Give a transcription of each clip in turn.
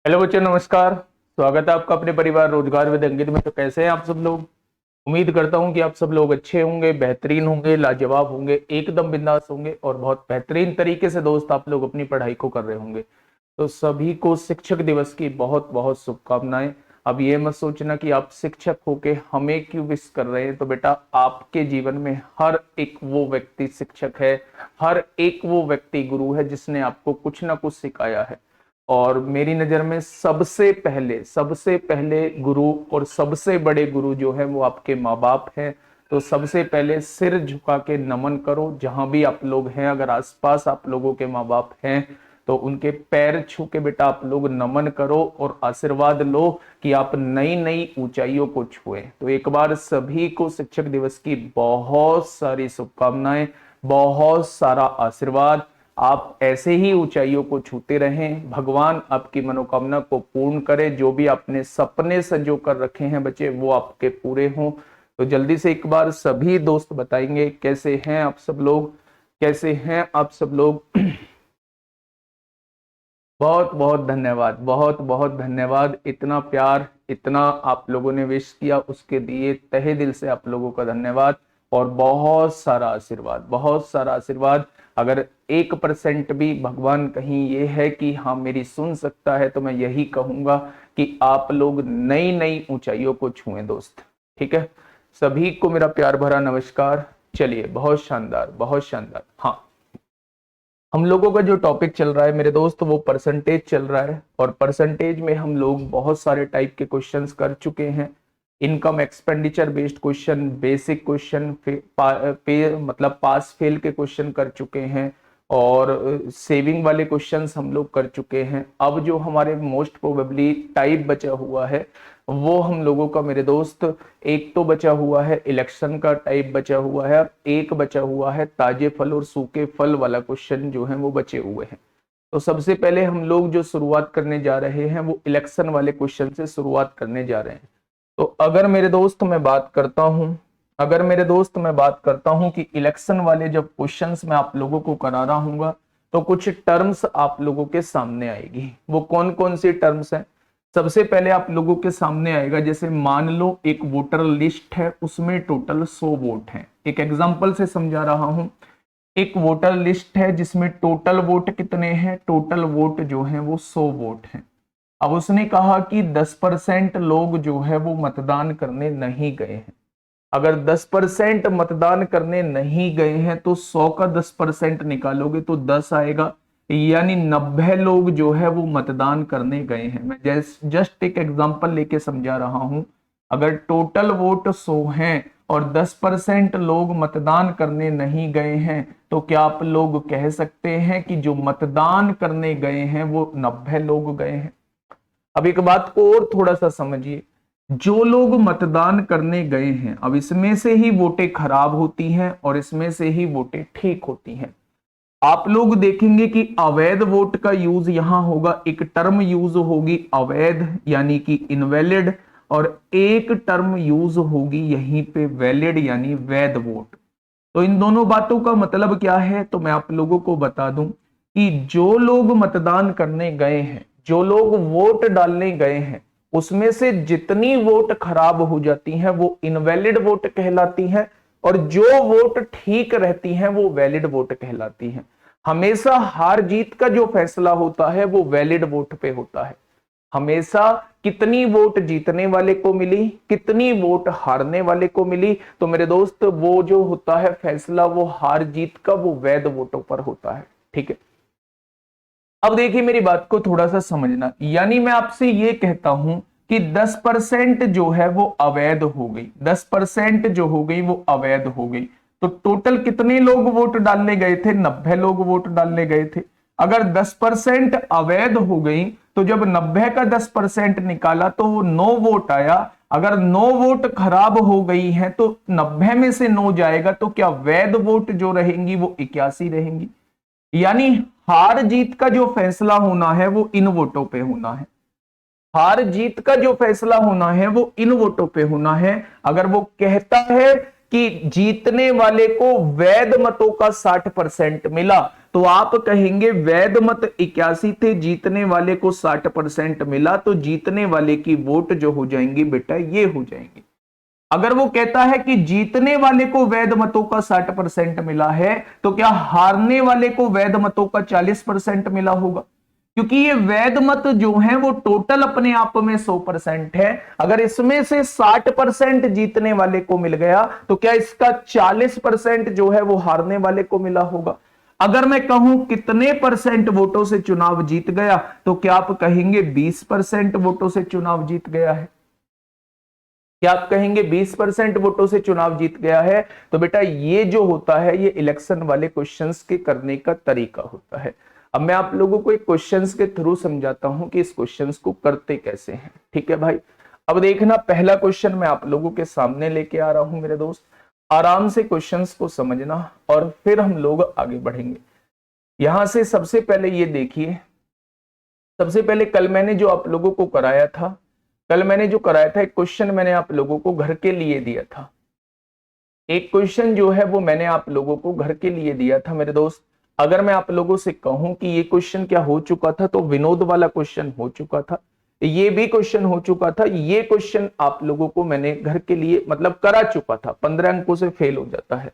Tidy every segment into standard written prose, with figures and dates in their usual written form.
Hello बच्चों, नमस्कार। स्वागत है आपका अपने परिवार रोजगार विद अंकित में। तो कैसे हैं आप सब लोग? उम्मीद करता हूं कि आप सब लोग अच्छे होंगे, बेहतरीन होंगे, लाजवाब होंगे, एकदम बिंदास होंगे और बहुत बेहतरीन तरीके से दोस्त आप लोग अपनी पढ़ाई को कर रहे होंगे। तो सभी को शिक्षक दिवस की बहुत बहुत शुभकामनाएं। अब ये मत सोचना कि आप शिक्षक होके हमें क्यों विश कर रहे हैं। तो बेटा, आपके जीवन में हर एक वो व्यक्ति शिक्षक है, हर एक वो व्यक्ति गुरु है जिसने आपको कुछ ना कुछ सिखाया है। और मेरी नजर में सबसे पहले गुरु और सबसे बड़े गुरु जो है वो आपके माँ बाप हैं। तो सबसे पहले सिर झुका के नमन करो जहां भी आप लोग हैं। अगर आसपास आप लोगों के माँ बाप हैं तो उनके पैर छू के बेटा आप लोग नमन करो और आशीर्वाद लो कि आप नई नई ऊंचाइयों को छुए। तो एक बार सभी को शिक्षक दिवस की बहुत सारी शुभकामनाएं, बहुत सारा आशीर्वाद। आप ऐसे ही ऊंचाइयों को छूते रहें। भगवान आपकी मनोकामना को पूर्ण करे। जो भी आपने सपने संजो कर रखे हैं बच्चे, वो आपके पूरे हों। तो जल्दी से एक बार सभी दोस्त बताएंगे कैसे हैं आप सब लोग, कैसे हैं आप सब लोग। बहुत बहुत धन्यवाद, बहुत बहुत धन्यवाद। इतना प्यार, इतना आप लोगों ने विश किया, उसके लिए तहे दिल से आप लोगों का धन्यवाद। और बहुत सारा आशीर्वाद, बहुत सारा आशीर्वाद। अगर 1% भी भगवान कहीं ये है कि हाँ मेरी सुन सकता है, तो मैं यही कहूंगा कि आप लोग नई नई ऊंचाइयों को छुएं दोस्त। ठीक है, सभी को मेरा प्यार भरा नमस्कार। चलिए, बहुत शानदार, बहुत शानदार। हाँ, हम लोगों का जो टॉपिक चल रहा है मेरे दोस्त, वो परसेंटेज चल रहा है। और परसेंटेज में हम लोग बहुत सारे टाइप के क्वेश्चंस कर चुके हैं। Income expenditure based question, basic question, मतलब पास फेल के क्वेश्चन कर चुके हैं। और सेविंग वाले क्वेश्चंस हम लोग कर चुके हैं। अब जो हमारे मोस्ट प्रोबेबली टाइप बचा हुआ है वो हम लोगों का मेरे दोस्त, एक तो बचा हुआ है इलेक्शन का टाइप बचा हुआ है, एक बचा हुआ है ताजे फल और सूखे फल वाला क्वेश्चन जो है वो बचे हुए हैं। तो सबसे पहले हम लोग जो शुरुआत करने जा रहे हैं वो इलेक्शन वाले क्वेश्चन से शुरुआत करने जा रहे हैं। तो अगर मेरे दोस्त मैं बात करता हूं, अगर मेरे दोस्त मैं बात करता हूं कि इलेक्शन वाले जब क्वेश्चंस मैं आप लोगों को करा रहा हूँ तो कुछ टर्म्स आप लोगों के सामने आएगी। वो कौन कौन सी टर्म्स हैं? सबसे पहले आप लोगों के सामने आएगा, जैसे मान लो एक वोटर लिस्ट है, उसमें टोटल 100 वोट हैं। एक एग्जांपल से समझा रहा हूं। एक वोटर लिस्ट है जिसमें टोटल वोट कितने हैं? टोटल वोट जो है वो 100 वोट हैं। अब उसने कहा कि 10% लोग जो है वो मतदान करने नहीं गए हैं। अगर 10% मतदान करने नहीं गए हैं तो 100 का 10% निकालोगे तो 10 आएगा, यानी 90 लोग जो है वो मतदान करने गए हैं। मैं जस्ट एक एग्जांपल लेके समझा रहा हूं। अगर टोटल वोट 100 हैं और 10% लोग मतदान करने नहीं गए हैं तो क्या आप लोग कह सकते हैं कि जो मतदान करने गए हैं वो 90 लोग गए हैं? अब एक बात को और थोड़ा सा समझिए। जो लोग मतदान करने गए हैं, अब इसमें से ही वोटें खराब होती हैं और इसमें से ही वोटें ठीक होती हैं। आप लोग देखेंगे कि अवैध वोट का यूज यहां होगा, एक टर्म यूज होगी अवैध यानी कि इनवैलिड, और एक टर्म यूज होगी यहीं पे वैलिड यानी वैध वोट। तो इन दोनों बातों का मतलब क्या है, तो मैं आप लोगों को बता दूं कि जो लोग मतदान करने गए हैं, जो लोग वोट डालने गए हैं, उसमें से जितनी वोट खराब हो जाती हैं वो इनवैलिड वोट कहलाती हैं, और जो वोट ठीक रहती हैं वो वैलिड वोट कहलाती हैं। हमेशा हार जीत का जो फैसला होता है वो वैलिड वोट पे होता है। हमेशा कितनी वोट जीतने वाले को मिली, कितनी वोट हारने वाले को मिली, तो मेरे दोस्त वो जो होता है फैसला वो हार जीत का वो वैध वोटों पर होता है। ठीक है, अब देखिए मेरी बात को थोड़ा सा समझना। यानी मैं आपसे ये कहता हूं कि 10% जो है वो अवैध हो गई, 10% जो हो गई वो अवैध हो गई। तो टोटल कितने लोग वोट डालने गए थे? 90 लोग वोट डालने गए थे। अगर 10% अवैध हो गई तो जब 90 का 10% निकाला तो वो 9 वोट आया। अगर 9 वोट खराब हो गई हैं तो 90 में से 9 जाएगा, तो क्या वैध वोट जो रहेंगी वो 81 रहेंगी। यानी हार जीत का जो फैसला होना है वो इन वोटों पे होना है। हार जीत का जो फैसला होना है वो इन वोटों पे होना है। अगर वो कहता है कि जीतने वाले को वैध मतों का 60% मिला, तो आप कहेंगे वैध मत 81 थे, जीतने वाले को 60% मिला, तो जीतने वाले की वोट जो हो जाएंगी बेटा ये हो जाएंगी। अगर वो कहता है कि जीतने वाले को वैध मतों का 60% मिला है, तो क्या हारने वाले को वैध मतों का 40% मिला होगा? क्योंकि ये वैध मत जो है वो टोटल अपने आप में 100% है। अगर इसमें से 60% जीतने वाले को मिल गया, तो क्या इसका 40% जो है वो हारने वाले को मिला होगा? अगर मैं कहूं कितने परसेंट वोटों से चुनाव जीत गया, तो क्या आप कहेंगे 20% वोटों से चुनाव जीत गया है? क्या आप कहेंगे 20% वोटों से चुनाव जीत गया है? तो बेटा ये जो होता है ये इलेक्शन वाले क्वेश्चंस के करने का तरीका होता है। अब मैं आप लोगों को एक क्वेश्चंस के थ्रू समझाता हूं कि इस क्वेश्चंस को करते कैसे हैं। ठीक है भाई, अब देखना पहला क्वेश्चन मैं आप लोगों के सामने लेके आ रहा हूं मेरे दोस्त, आराम से क्वेश्चंस को समझना और फिर हम लोग आगे बढ़ेंगे। यहां से सबसे पहले ये देखिए, सबसे पहले कल मैंने जो आप लोगों को कराया था, एक क्वेश्चन मैंने आप लोगों को घर के लिए दिया था। एक क्वेश्चन जो है वो मैंने आप लोगों को घर के लिए दिया था मेरे दोस्त। अगर मैं आप लोगों से कहूं कि ये क्वेश्चन क्या हो चुका था, तो विनोद वाला क्वेश्चन हो चुका था, ये भी क्वेश्चन हो चुका था, ये क्वेश्चन आप लोगों को मैंने घर के लिए मतलब करा चुका था, 15 अंकों से फेल हो जाता है।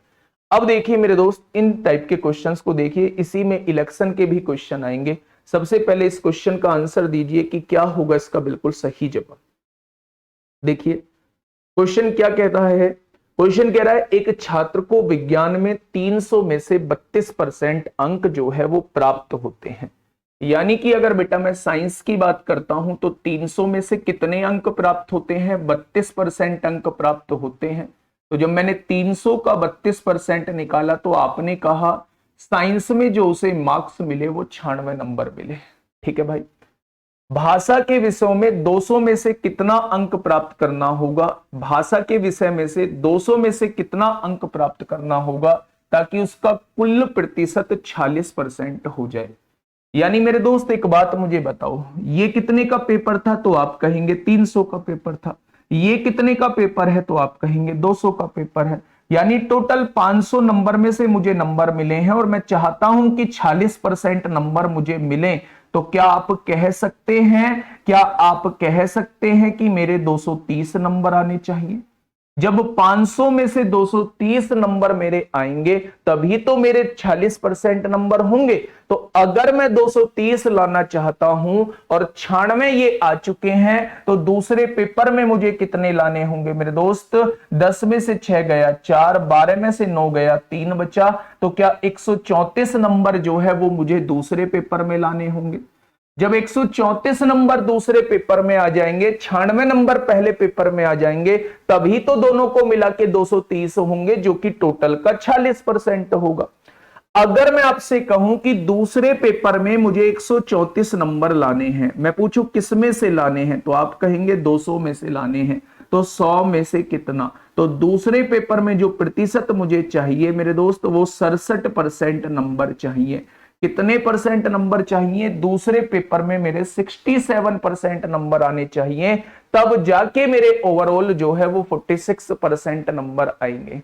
अब देखिए मेरे दोस्त, इन टाइप के क्वेश्चंस को देखिए, इसी में इलेक्शन के भी क्वेश्चन आएंगे। सबसे पहले इस क्वेश्चन का आंसर दीजिए कि क्या होगा इसका बिल्कुल सही जवाब। देखिए क्वेश्चन क्या कहता है, क्वेश्चन कह रहा है एक छात्र को विज्ञान में 300 में से 32% अंक जो है वो प्राप्त होते हैं। यानी कि अगर बेटा मैं साइंस की बात करता हूं तो 300 में से कितने अंक प्राप्त होते हैं? 32% अंक प्राप्त होते हैं। तो जब मैंने 300 का 32% निकाला तो आपने कहा साइंस में जो उसे मार्क्स मिले वो 96 नंबर मिले। ठीक है भाई, भाषा के विषयों में 200 में से कितना अंक प्राप्त करना होगा? भाषा के विषय में से 200 में से कितना अंक प्राप्त करना होगा ताकि उसका कुल प्रतिशत 46% हो जाए? यानी मेरे दोस्त एक बात मुझे बताओ, ये कितने का पेपर था? तो आप कहेंगे 300 का पेपर था। ये कितने का पेपर है? तो आप कहेंगे 200 का पेपर है। यानी टोटल 500 नंबर में से मुझे नंबर मिले हैं और मैं चाहता हूं कि 46% नंबर मुझे मिले। तो क्या आप कह सकते हैं कि मेरे 230 नंबर आने चाहिए? जब 500 में से 230 नंबर मेरे आएंगे तभी तो मेरे 46% नंबर होंगे। तो अगर मैं 230 लाना चाहता हूं और 96 ये आ चुके हैं, तो दूसरे पेपर में मुझे कितने लाने होंगे मेरे दोस्त? 10 में से 6 गया 4, 12 में से 9 गया 3 बचा। तो क्या 134 नंबर जो है वो मुझे दूसरे पेपर में लाने होंगे? जब 134 नंबर दूसरे पेपर में आ जाएंगे, 96 नंबर पहले पेपर में आ जाएंगे, तभी तो दोनों को मिला के 230 होंगे, जो कि टोटल का 46% होगा। अगर मैं आपसे कहूं कि दूसरे पेपर में मुझे 134 नंबर लाने हैं, मैं पूछूं किस में से लाने हैं, तो आप कहेंगे 200 में से लाने हैं। तो 100 में से कितना? तो दूसरे पेपर में जो प्रतिशत मुझे चाहिए मेरे दोस्त वो 67% नंबर चाहिए। कितने परसेंट नंबर चाहिए? दूसरे पेपर में मेरे 67% नंबर आने चाहिए, तब जाके मेरे ओवरऑल जो है वो 46% नंबर आएंगे।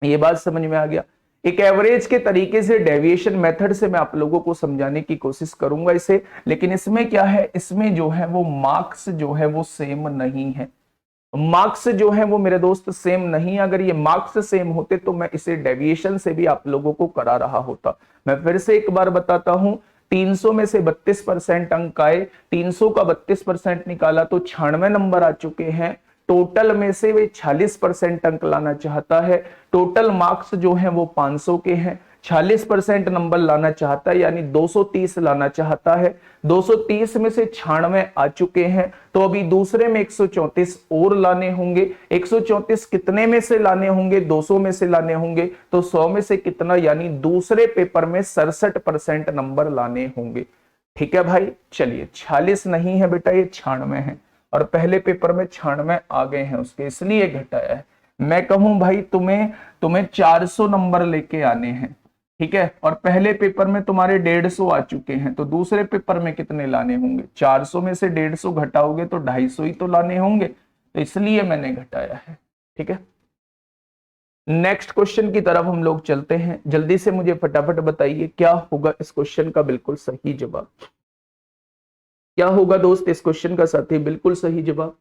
ये बात समझ में आ गया? एक एवरेज के तरीके से डेविएशन मेथड से मैं आप लोगों को समझाने की कोशिश करूंगा इसे, लेकिन इसमें क्या है, इसमें जो है वो मार्क्स जो है वो सेम नहीं है। मार्क्स जो है वो मेरे दोस्त सेम नहीं। अगर ये मार्क्स सेम होते तो मैं इसे डेविएशन से भी आप लोगों को करा रहा होता। मैं फिर से एक बार बताता हूं, 300 में से 32% अंक आए, 300 का 32% निकाला तो 96 नंबर आ चुके हैं। टोटल में से वे 46% अंक लाना चाहता है। टोटल मार्क्स जो है वो 500 के हैं। 46% नंबर लाना चाहता है, यानी 230 लाना चाहता है। 230 में से 96 आ चुके हैं, तो अभी दूसरे में 134 और लाने होंगे। 134 कितने में से लाने होंगे? 200 में से लाने होंगे। तो 100 में से कितना, यानी दूसरे पेपर में 67% नंबर लाने होंगे। ठीक है भाई, चलिए 46 नहीं है बेटा, ये 96 है, और पहले पेपर में 96 आ गए हैं उसके, इसलिए घटाया है। मैं कहूं भाई तुम्हें 400 नंबर लेके आने हैं, ठीक है, और पहले पेपर में तुम्हारे 150 आ चुके हैं, तो दूसरे पेपर में कितने लाने होंगे? 400 में से 150 घटाओगे तो 250 ही तो लाने होंगे, तो इसलिए मैंने घटाया है। ठीक है। नेक्स्ट क्वेश्चन की तरफ हम लोग चलते हैं। जल्दी से मुझे फटाफट बताइए क्या होगा इस क्वेश्चन का बिल्कुल सही जवाब। क्या होगा दोस्त इस क्वेश्चन का साथी बिल्कुल सही जवाब।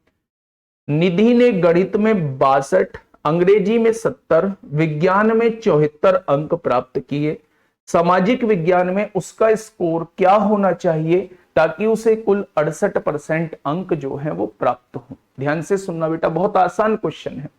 निधि ने गणित में 62, अंग्रेजी में 70, विज्ञान में 74 अंक प्राप्त किए। सामाजिक विज्ञान में उसका स्कोर क्या होना चाहिए ताकि उसे कुल 68% अंक जो है वो प्राप्त हो। ध्यान से सुनना बेटा, बहुत आसान क्वेश्चन है।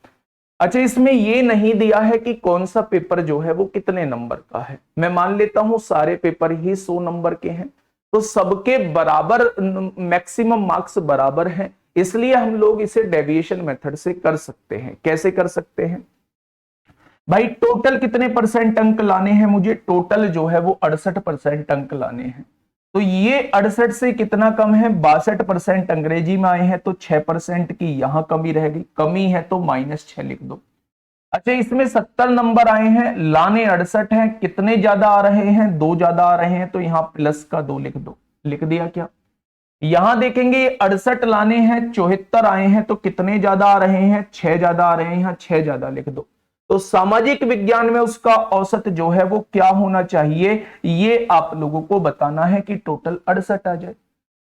अच्छा, इसमें ये नहीं दिया है कि कौन सा पेपर जो है वो कितने नंबर का है। मैं मान लेता हूं सारे पेपर ही 100 नंबर के हैं, तो सबके बराबर मैक्सिमम मार्क्स बराबर हैं, इसलिए हम लोग इसे डेविएशन मेथड से कर सकते हैं। कैसे कर सकते हैं भाई, टोटल कितने परसेंट अंक लाने हैं मुझे, टोटल जो है वो 68% अंक लाने हैं। तो ये 68 से कितना कम है, 62% अंग्रेजी में आए हैं, तो 6% की यहां कमी रहेगी, कमी है तो -6 लिख दो। अच्छा, इसमें 70 नंबर आए हैं, लाने 68 हैं, कितने ज्यादा आ रहे हैं, 2 ज्यादा आ रहे हैं, तो यहां प्लस का 2 लिख दो। लिख दिया क्या। यहां देखेंगे 68 लाने हैं, 74 आए हैं, तो कितने ज्यादा आ रहे हैं, 6 ज्यादा आ रहे हैं, यहां 6 ज्यादा लिख दो। तो सामाजिक विज्ञान में उसका औसत जो है वो क्या होना चाहिए, ये आप लोगों को बताना है कि टोटल 68 आ जाए।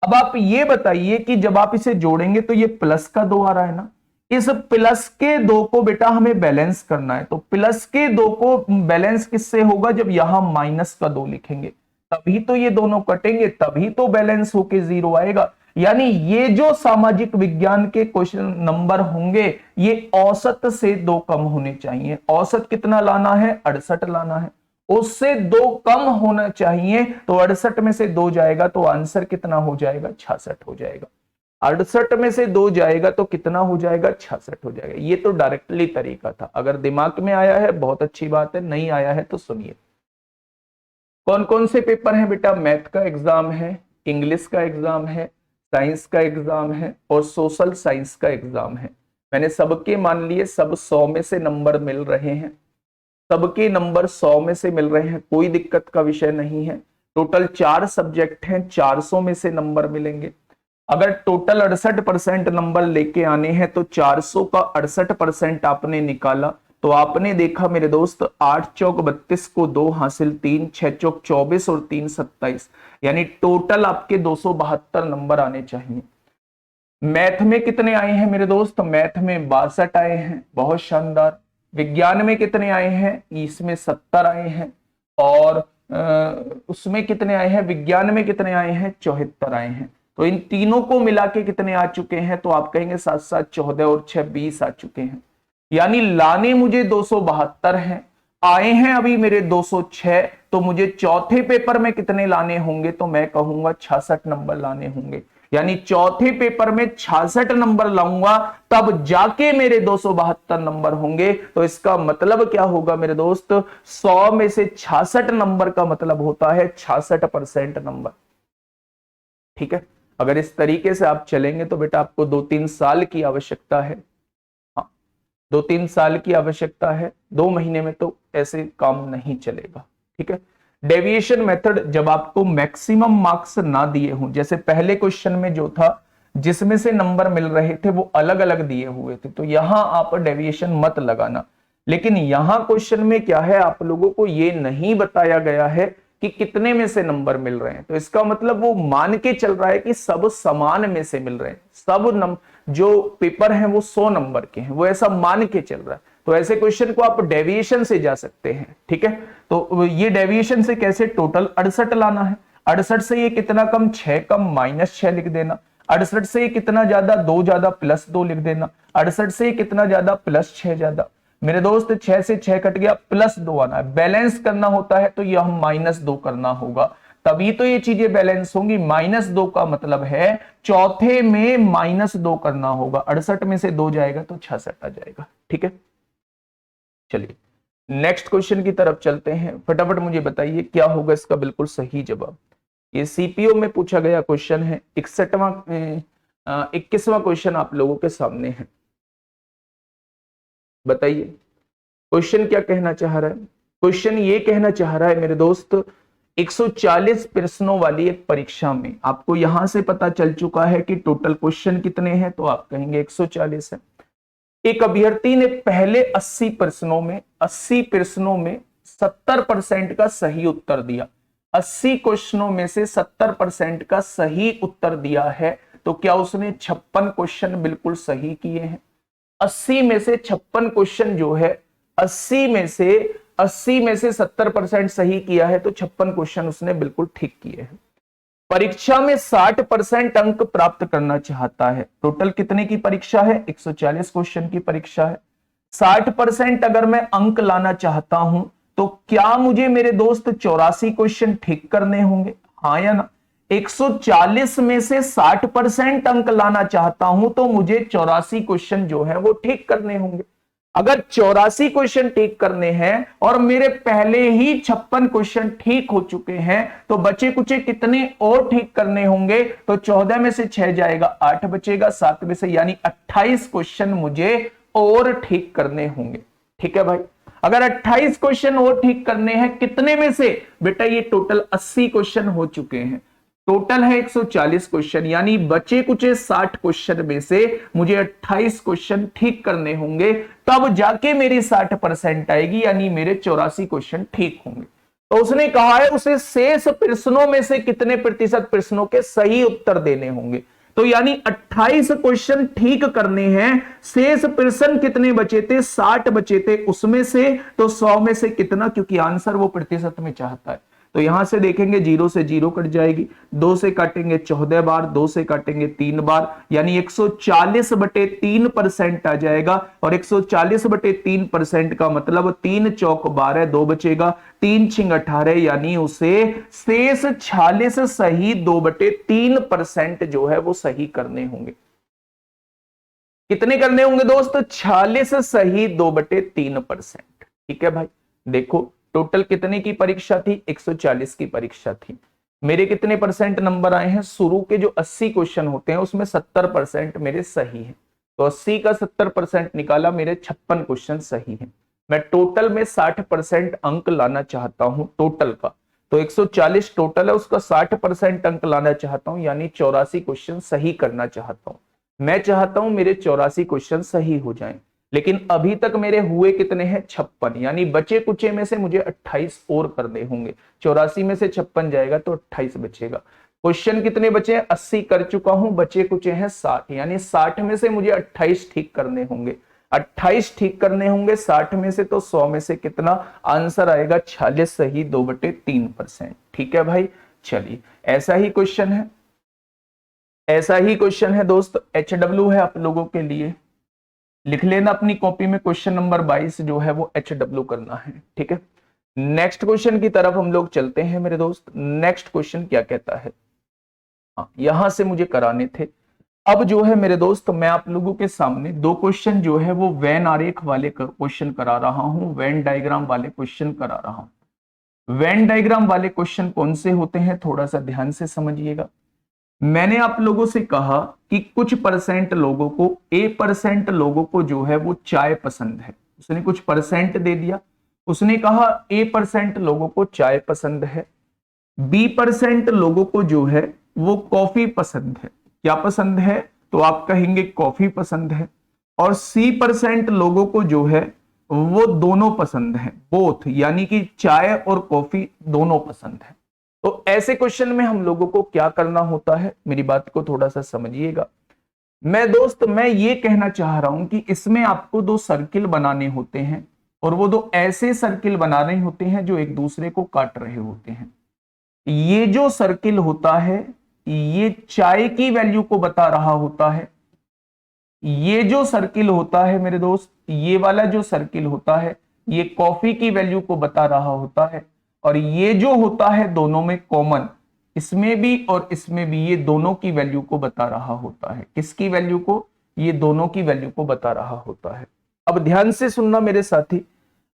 अब आप ये बताइए कि जब आप इसे जोड़ेंगे तो ये प्लस का 2 आ रहा है ना, इस प्लस के 2 को बेटा हमें बैलेंस करना है। तो प्लस के 2 को बैलेंस किससे होगा, जब यहां माइनस का 2 लिखेंगे, तभी तो ये दोनों कटेंगे, तभी तो बैलेंस होके 0 आएगा। यानी ये जो सामाजिक विज्ञान के क्वेश्चन नंबर होंगे ये औसत से 2 कम होने चाहिए। औसत कितना लाना है, 68 लाना है, उससे 2 कम होना चाहिए, तो 68 में से 2 जाएगा तो आंसर कितना हो जाएगा, 66 हो जाएगा। 68 में से 2 जाएगा तो कितना हो जाएगा, 66 हो जाएगा। ये तो डायरेक्टली तरीका था, अगर दिमाग में आया है बहुत अच्छी बात है, नहीं आया है तो सुनिए। कौन कौन से पेपर हैं बेटा, मैथ का एग्जाम है, इंग्लिश का एग्जाम है, साइंस का एग्जाम है और सोशल साइंस का एग्जाम है। मैंने सबके मान लिए, सब 100 में से नंबर मिल रहे हैं, सबके नंबर 100 में से मिल रहे हैं, कोई दिक्कत का विषय नहीं है। टोटल 4 सब्जेक्ट हैं, 400 में से नंबर मिलेंगे। अगर टोटल 68% नंबर लेके आने हैं तो 400 का 68% आपने निकाला, तो आपने देखा मेरे दोस्त 8 चौक 32 को 2 हासिल 3, 6 चौक 24 और 3 27, यानी टोटल आपके 272 नंबर आने चाहिए। मैथ में कितने आए हैं मेरे दोस्त, मैथ में 62 आए हैं, बहुत शानदार। विज्ञान में कितने आए हैं, इसमें 70 आए हैं, और उसमें कितने आए हैं, विज्ञान में कितने आए हैं, 74 आए हैं। तो इन तीनों को मिला के कितने आ चुके हैं, तो आप कहेंगे 7 7 14 और 6 20 आ चुके हैं। यानी लाने मुझे 272 हैं, आए हैं अभी मेरे 206, तो मुझे चौथे पेपर में कितने लाने होंगे, तो मैं कहूंगा 66 नंबर लाने होंगे। यानी चौथे पेपर में 66 नंबर लाऊंगा तब जाके मेरे 272 नंबर होंगे। तो इसका मतलब क्या होगा मेरे दोस्त, 100 में से 66 नंबर का मतलब होता है 66% नंबर। ठीक है, अगर इस तरीके से आप चलेंगे तो बेटा आपको 2-3 साल की आवश्यकता है। हाँ, 2-3 साल की आवश्यकता है, 2 महीने में तो ऐसे काम नहीं चलेगा। ठीक है, डेविएशन मेथड जब आपको मैक्सिमम मार्क्स ना दिए हों, जैसे पहले क्वेश्चन में जो था जिसमें से नंबर मिल रहे थे वो अलग अलग दिए हुए थे, तो यहां आप डेविएशन मत लगाना। लेकिन यहां क्वेश्चन में क्या है, आप लोगों को ये नहीं बताया गया है कि कितने में से नंबर मिल रहे हैं, तो इसका मतलब वो मान के चल रहा है कि सब समान में से मिल रहे हैं, सब जो पेपर हैं वो 100 नंबर के हैं, वो ऐसा मान के चल रहा है। तो ऐसे क्वेश्चन को आप डेविएशन से जा सकते हैं। ठीक है, तो ये डेविएशन से कैसे, टोटल 68 लाना है, 68 से ये कितना कम, 6 कम, -6 लिख देना। 68 से ये कितना ज्यादा, 2 ज्यादा, +2 लिख देना। 68 से ये कितना ज्यादा, +6 ज्यादा। मेरे दोस्त 6 से 6 कट गया, +2 आना है। बैलेंस करना होता है तो यह -2 करना होगा, तभी तो ये चीजें बैलेंस होंगी। -2 का मतलब है चौथे में -2 करना होगा, 68 में से 2 जाएगा तो 66 आ जाएगा। ठीक है, चलिए नेक्स्ट क्वेश्चन की तरफ चलते हैं। फटाफट मुझे बताइए क्या होगा इसका बिल्कुल सही जवाब। ये सीपीओ में पूछा गया क्वेश्चन है, 21वां क्वेश्चन आप लोगों के सामने है। बताइए क्वेश्चन क्या कहना चाह रहा है। क्वेश्चन ये कहना चाह रहा है मेरे दोस्त, 140 प्रश्नों वाली एक परीक्षा में आपको यहां से पता चल चुका है कि टोटल क्वेश्चन कितने हैं, तो आप कहेंगे 140 है। एक अभ्यर्थी ने पहले 80 प्रश्नों में 70% का सही उत्तर दिया, 80 क्वेश्चनों में से 70% का सही उत्तर दिया है, तो क्या उसने 56 क्वेश्चन बिल्कुल सही किए हैं? 80 में से 56 क्वेश्चन जो है, 80 में से 70% सही किया है, तो 56 क्वेश्चन उसने बिल्कुल ठीक किए हैं। परीक्षा में 60% अंक प्राप्त करना चाहता है। टोटल कितने की परीक्षा है? 140 क्वेश्चन की परीक्षा है। 60% अगर मैं अंक लाना चाहता हूं, तो क्या मुझे मेरे दोस्त 84 क्वेश्चन ठीक करने होंगे? हाँ या ना? 140 में से 60% अंक लाना चाहता हूं, तो मुझे 84 क्वेश्चन जो है वो ठीक करने होंगे। अगर 84 क्वेश्चन ठीक करने हैं और मेरे पहले ही 56 क्वेश्चन ठीक हो चुके हैं, तो बचे कुचे कितने और ठीक करने होंगे? तो 14 में से 6 जाएगा, 8 बचेगा, 7 में से यानी 28 क्वेश्चन मुझे और ठीक करने होंगे। ठीक है भाई, अगर 28 क्वेश्चन और ठीक करने हैं, कितने में से? बेटा ये टोटल 80 क्वेश्चन हो चुके हैं, टोटल है 140 क्वेश्चन, यानी बचे कुचे 60 क्वेश्चन में से मुझे 28 क्वेश्चन ठीक करने होंगे, तब जाके मेरी 60% आएगी, यानी मेरे 84 क्वेश्चन ठीक होंगे। तो उसने कहा है उसे शेष प्रश्नों में से कितने प्रतिशत प्रश्नों के सही उत्तर देने होंगे। तो यानी 28 क्वेश्चन ठीक करने हैं, शेष प्रश्न कितने बचे थे? 60 बचे थे उसमें से, तो 100 में से कितना, क्योंकि आंसर वो प्रतिशत में चाहता है। तो यहां से देखेंगे 0 से 0 कट जाएगी, 2 से काटेंगे 14 बार, 2 से काटेंगे 3 बार, यानी 140/3% आ जाएगा। और 140/3% का मतलब 3 चौक 12, 2 बचेगा, 3 छिंग 18, यानी उसे शेष 46 सही 2/3% जो है वो सही करने होंगे। कितने करने होंगे दोस्त? 46 सही 2/3%। ठीक है भाई, देखो टोटल कितने की परीक्षा थी? 140 की परीक्षा थी। मेरे कितने परसेंट नंबर आए हैं? शुरू के जो 80 क्वेश्चन होते हैं उसमें 70% मेरे सही हैं, तो 80 का 70% निकाला, मेरे 56 क्वेश्चन सही हैं। मैं टोटल में 60% अंक लाना चाहता हूं टोटल का, तो 140 टोटल है, उसका 60% अंक लाना चाहता हूं, यानी 84 क्वेश्चन सही करना चाहता हूं। मैं चाहता हूं मेरे 84 क्वेश्चन सही हो जाएं, लेकिन अभी तक मेरे हुए कितने हैं? 56, यानी बचे कुचे में से मुझे 28 और करने होंगे। 84 में से 56 जाएगा तो 28 बचेगा। क्वेश्चन कितने बचे हैं? 80 कर चुका हूं, बचे कुचे हैं 60, यानी 60 में से मुझे 28 ठीक करने होंगे। 28 ठीक करने होंगे 60 में से, तो 100 में से कितना आंसर आएगा? 46 सही 2/3%। ठीक है भाई, चलिए ऐसा ही क्वेश्चन है, ऐसा ही क्वेश्चन है दोस्त, HW है आप लोगों के लिए, लिख लेना अपनी कॉपी में, क्वेश्चन नंबर 22 जो है वो HW करना है। ठीक है, नेक्स्ट क्वेश्चन की तरफ हम लोग चलते हैं मेरे दोस्त। नेक्स्ट क्वेश्चन क्या कहता है? हाँ, यहां से मुझे कराने थे। अब जो है मेरे दोस्त, मैं आप लोगों के सामने 2 क्वेश्चन जो है वो वेन आरेख वाले क्वेश्चन करा रहा हूं, वेन डायग्राम वाले क्वेश्चन करा रहा हूं। वेन डायग्राम वाले क्वेश्चन कौन से होते हैं, थोड़ा सा ध्यान से समझिएगा। मैंने आप लोगों से कहा कि कुछ परसेंट लोगों को, A% लोगों को जो है वो चाय पसंद है, उसने कुछ परसेंट दे दिया, उसने कहा A% लोगों को चाय पसंद है, B% लोगों को जो है वो कॉफी पसंद है। क्या पसंद है? तो आप कहेंगे कॉफी पसंद है। और C% लोगों को जो है वो दोनों पसंद है, बोथ, यानी कि चाय और कॉफी दोनों पसंद है। तो ऐसे क्वेश्चन में हम लोगों को क्या करना होता है, मेरी बात को थोड़ा सा समझिएगा। मैं ये कहना चाह रहा हूं कि इसमें आपको 2 सर्किल बनाने होते हैं, और वो 2 ऐसे सर्किल बनाने होते हैं जो एक दूसरे को काट रहे होते हैं। ये जो सर्किल होता है ये चाय की वैल्यू को बता रहा होता है, ये जो सर्किल होता है मेरे दोस्त, ये वाला जो सर्किल होता है ये कॉफी की वैल्यू को बता रहा होता है। और ये जो होता है दोनों में कॉमन, इसमें भी और इसमें भी, ये दोनों की वैल्यू को बता रहा होता है। किसकी वैल्यू को? ये दोनों की वैल्यू को बता रहा होता है। अब ध्यान से सुनना मेरे साथी,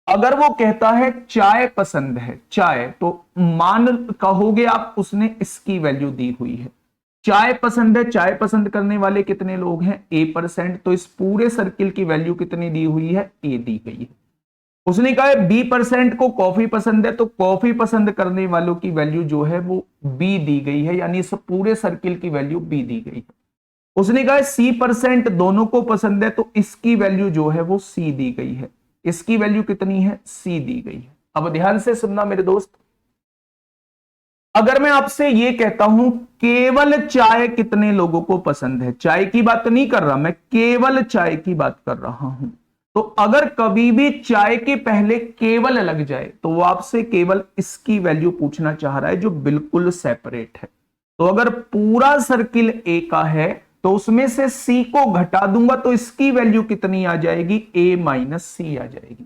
अगर वो कहता है चाय पसंद है, चाय, तो मान कहोगे आप उसने इसकी वैल्यू दी हुई है। चाय पसंद है, चाय पसंद करने वाले कितने लोग हैं? A%, तो इस पूरे सर्किल की वैल्यू कितनी दी हुई है? A दी गई है। उसने कहा है B% को कॉफी पसंद है, तो कॉफी पसंद करने वालों की वैल्यू जो है वो B दी गई है, यानी इस पूरे सर्किल की वैल्यू B दी गई है। उसने कहा C% दोनों को पसंद है, तो इसकी वैल्यू जो है वो C दी गई है। इसकी वैल्यू कितनी है? C दी गई है। अब ध्यान से सुनना मेरे दोस्त, अगर मैं आपसे ये कहता हूं केवल चाय कितने लोगों को पसंद है, चाय की बात नहीं कर रहा मैं, केवल चाय की बात कर रहा हूं, तो अगर कभी भी चाय के पहले केवल लग जाए तो वो आपसे केवल इसकी वैल्यू पूछना चाह रहा है जो बिल्कुल सेपरेट है। तो अगर पूरा सर्किल ए का है तो उसमें से सी को घटा दूंगा तो इसकी वैल्यू कितनी आ जाएगी? ए माइनस सी आ जाएगी।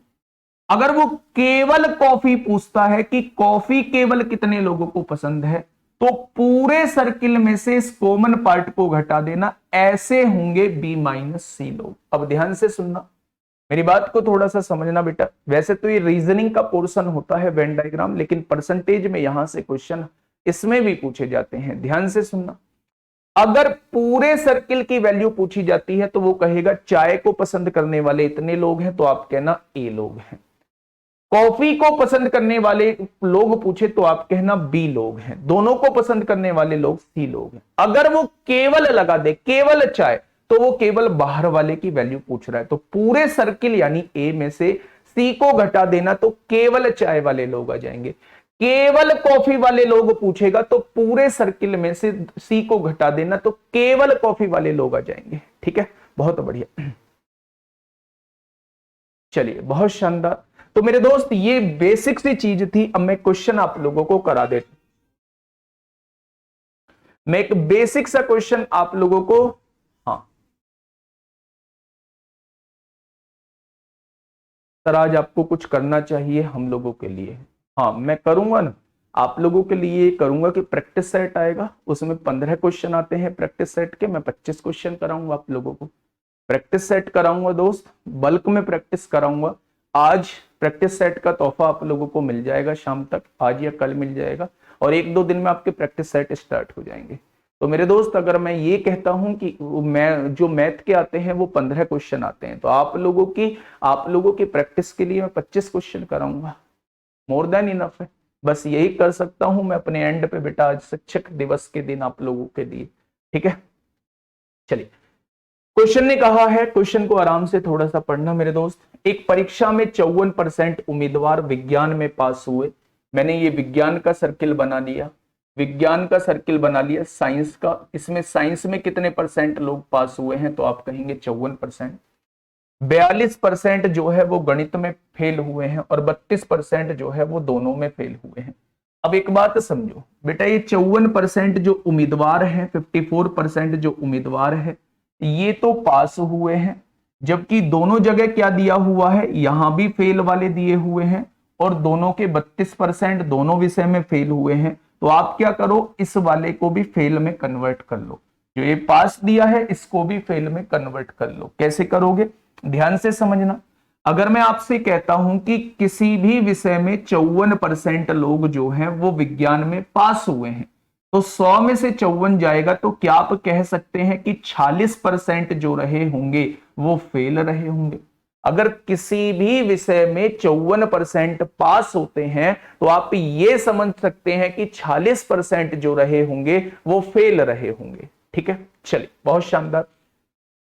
अगर वो केवल कॉफी पूछता है कि कॉफी केवल कितने लोगों को पसंद है, तो पूरे सर्किल में से इस कॉमन पार्ट को घटा देना, ऐसे होंगे बी माइनस सी लोग। अब ध्यान से सुनना, मेरी बात को थोड़ा सा समझना बेटा। वैसे तो ये रीजनिंग का पोर्शन होता है वेन डायग्राम, लेकिन परसेंटेज में यहां से क्वेश्चन इसमें भी पूछे जाते हैं। ध्यान से सुनना, अगर पूरे सर्किल की वैल्यू पूछी जाती है तो वो कहेगा चाय को पसंद करने वाले इतने लोग हैं, तो आप कहना ए लोग हैं। कॉफी को पसंद करने वाले लोग पूछे तो आप कहना बी लोग हैं। दोनों को पसंद करने वाले लोग सी लोग हैं। अगर वो केवल लगा दे, केवल चाय, तो वो केवल बाहर वाले की वैल्यू पूछ रहा है। तो पूरे सर्किल यानी ए में से सी को घटा देना तो केवल चाय वाले लोग आ जाएंगे। केवल कॉफी वाले लोग पूछेगा तो पूरे सर्किल में से सी को घटा देना तो केवल कॉफी वाले लोग आ जाएंगे। ठीक है, बहुत बढ़िया। चलिए, बहुत शानदार। तो मेरे दोस्त ये बेसिक सी चीज थी। अब मैं क्वेश्चन आप लोगों को करा देता, मैं एक बेसिक सा क्वेश्चन आप लोगों को, हाँ सर आज आपको कुछ करना चाहिए हम लोगों के लिए। हाँ मैं करूंगा ना, आप लोगों के लिए करूंगा कि प्रैक्टिस सेट आएगा, उसमें 15 क्वेश्चन आते हैं प्रैक्टिस सेट के, मैं 25 क्वेश्चन कराऊंगा आप लोगों को। प्रैक्टिस सेट कराऊंगा दोस्त, बल्क में प्रैक्टिस कराऊंगा। आज प्रैक्टिस सेट का तोहफा आप लोगों को मिल जाएगा शाम तक, आज या कल मिल जाएगा, और 1-2 दिन में आपके प्रैक्टिस सेट स्टार्ट हो जाएंगे। तो मेरे दोस्त अगर मैं ये कहता हूं कि मैं जो मैथ के आते हैं वो 15 क्वेश्चन आते हैं, तो आप लोगों की प्रैक्टिस के लिए मैं 25 क्वेश्चन कराऊंगा, मोर देन इनफ है। बस यही कर सकता हूं मैं अपने एंड पे बेटा, आज शिक्षक दिवस के दिन आप लोगों के लिए। ठीक है, चलिए क्वेश्चन ने कहा है, क्वेश्चन को आराम से थोड़ा सा पढ़ना मेरे दोस्त। एक परीक्षा में 54% उम्मीदवार विज्ञान में पास हुए। मैंने ये विज्ञान का सर्किल बना लिया, विज्ञान का सर्किल बना लिया। साइंस का, इसमें साइंस में कितने परसेंट लोग पास हुए हैं, तो आप कहेंगे 54%। 42% जो है वो गणित में फेल हुए हैं और 32% जो है वो दोनों में फेल हुए हैं। अब एक बात समझो बेटा, ये 54% जो उम्मीदवार हैं, 54% जो उम्मीदवार है, ये तो पास हुए हैं, जबकि दोनों जगह क्या दिया हुआ है, यहां भी फेल वाले दिए हुए हैं, और दोनों के 32% दोनों विषय में फेल हुए हैं। तो आप क्या करो, इस वाले को भी फेल में कन्वर्ट कर लो, जो ये पास दिया है इसको भी फेल में कन्वर्ट कर लो। कैसे करोगे, ध्यान से समझना। अगर मैं आपसे कहता हूं कि किसी भी विषय में 54% लोग जो हैं वो विज्ञान में पास हुए हैं, तो 100 में से 54 जाएगा, तो क्या आप कह सकते हैं कि 46% जो रहे होंगे वो फेल रहे होंगे। अगर किसी भी विषय में 54% पास होते हैं तो आप ये समझ सकते हैं कि 46% जो रहे होंगे वो फेल रहे होंगे। ठीक है, चलिए बहुत शानदार।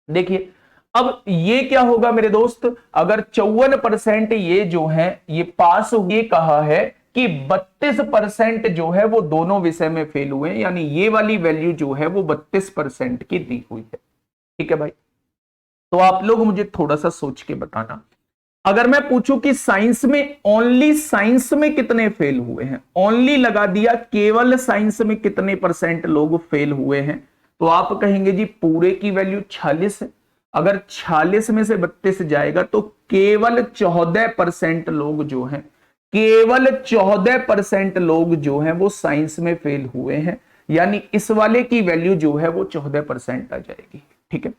देखिए अब ये क्या होगा मेरे दोस्त, अगर 54% ये जो है ये पास हुए, कहा है कि 32% जो है वो दोनों विषय में फेल हुए, यानी ये वाली वैल्यू जो है वो 32% की दी हुई है। ठीक है भाई, तो आप लोग मुझे थोड़ा सा सोच के बताना, अगर मैं पूछूं कि साइंस में, ओनली साइंस में कितने फेल हुए हैं, ओनली लगा दिया, केवल साइंस में कितने परसेंट लोग फेल हुए हैं, तो आप कहेंगे जी पूरे की वैल्यू 46 है। अगर 46 में से 32 जाएगा तो केवल 14% लोग जो हैं, केवल 14% लोग जो हैं वो साइंस में फेल हुए हैं, यानी इस वाले की वैल्यू जो है वो 14% आ जाएगी। ठीक है,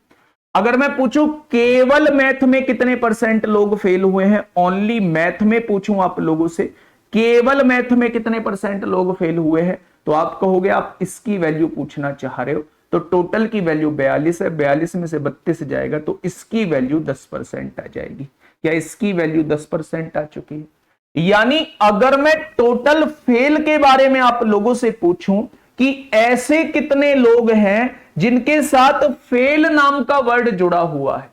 अगर मैं पूछूं केवल मैथ में कितने परसेंट लोग फेल हुए हैं, ओनली मैथ में पूछूं आप लोगों से, केवल मैथ में कितने परसेंट लोग फेल हुए हैं, तो आप कहोगे आप इसकी वैल्यू पूछना चाह रहे हो, तो टोटल की वैल्यू 42 है, 42 में से 32 जाएगा तो इसकी वैल्यू 10% आ जाएगी। क्या इसकी वैल्यू 10% आ चुकी है? यानी अगर मैं टोटल फेल के बारे में आप लोगों से पूछूं कि ऐसे कितने लोग हैं जिनके साथ फेल नाम का वर्ड जुड़ा हुआ है।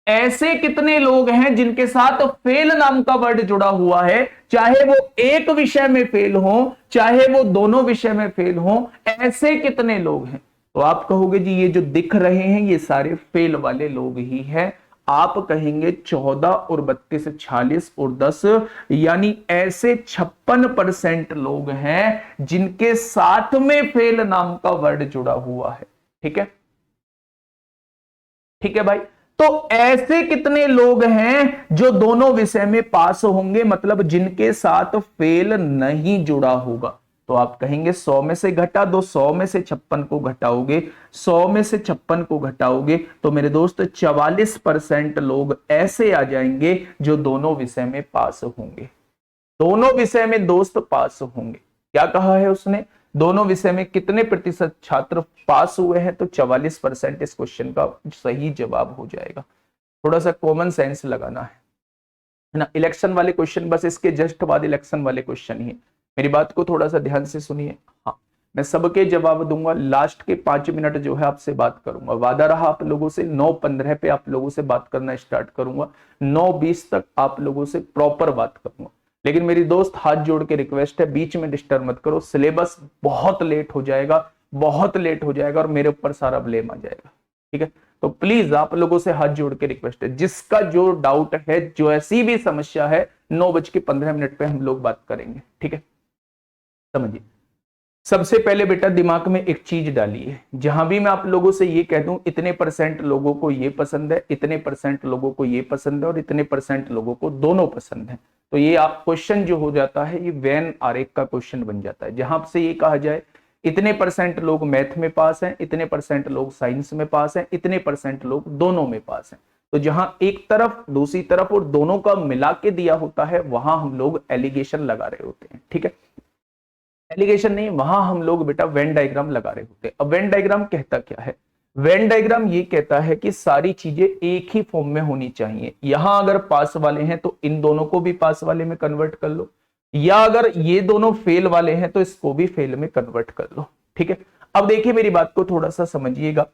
ऐसे कितने लोग हैं जिनके साथ फेल नाम का वर्ड जुड़ा हुआ है, चाहे वो एक विषय में फेल हो, चाहे वो दोनों विषय में फेल हो, ऐसे कितने लोग हैं? तो आप कहोगे जी ये जो दिख रहे हैं ये सारे फेल वाले लोग ही हैं। आप कहेंगे 14 और 32 46 और 10, यानी ऐसे 56% लोग हैं जिनके साथ में फेल नाम का वर्ड जुड़ा हुआ है। ठीक है, ठीक है भाई। तो ऐसे कितने लोग हैं जो दोनों विषय में पास होंगे, मतलब जिनके साथ फेल नहीं जुड़ा होगा? तो आप कहेंगे 100 में से घटा दो, 100 में से 56 को घटाओगे, 100 में से 56 को घटाओगे तो मेरे दोस्त 44% लोग ऐसे आ जाएंगे जो दोनों विषय में पास होंगे। दोनों विषय में दोस्त पास होंगे। क्या कहा है उसने? दोनों विषय में कितने प्रतिशत छात्र पास हुए हैं? तो 44% इस क्वेश्चन का सही जवाब हो जाएगा। थोड़ा सा कॉमन सेंस लगाना है ना। इलेक्शन वाले क्वेश्चन बस इसके जस्ट बाद इलेक्शन वाले क्वेश्चन ही है। मेरी बात को थोड़ा सा ध्यान से सुनिए। हाँ, मैं सबके जवाब दूंगा। लास्ट के 5 मिनट जो है आपसे बात करूंगा। वादा रहा आप लोगों से 9:15 पे आप लोगों से बात करना स्टार्ट करूंगा। 9:20 तक आप लोगों से प्रॉपर बात करूंगा। लेकिन मेरी दोस्त हाथ जोड़ के रिक्वेस्ट है, बीच में डिस्टर्ब मत करो। सिलेबस बहुत लेट हो जाएगा, बहुत लेट हो जाएगा और मेरे ऊपर सारा ब्लेम आ जाएगा। ठीक है, तो प्लीज आप लोगों से हाथ जोड़ के रिक्वेस्ट है, जिसका जो डाउट है, जो ऐसी भी समस्या है, 9:15 पे हम लोग बात करेंगे। ठीक है, समझिए। सबसे पहले बेटा दिमाग में एक चीज डालिए, जहां भी मैं आप लोगों से ये कह दूं इतने % लोगों को ये पसंद है, इतने % लोगों को ये पसंद है और इतने % लोगों को दोनों पसंद है, तो ये आप क्वेश्चन जो हो जाता है ये वेन आरेख का क्वेश्चन बन जाता है। जहां से ये कहा जाए इतने % लोग मैथ में पास हैं, इतने % लोग साइंस में पास हैं, इतने % लोग दोनों में पास हैं, तो जहां एक तरफ दूसरी तरफ और दोनों का मिला के दिया होता है वहां हम लोग एलिगेशन लगा रहे होते हैं। ठीक है, एलिगेशन नहीं, वहां हम लोग बेटा वेन डायग्राम लगा रहे होते हैं। अब वेन डायग्राम कहता क्या है? वेन डायग्राम ये कहता है कि सारी चीजें एक ही फॉर्म में होनी चाहिए। यहां अगर पास वाले हैं तो इन दोनों को भी पास वाले में कन्वर्ट कर लो, या अगर ये दोनों फेल वाले हैं तो इसको भी फेल में कन्वर्ट कर लो। ठीक है, अब देखिए मेरी बात को थोड़ा सा समझिएगा।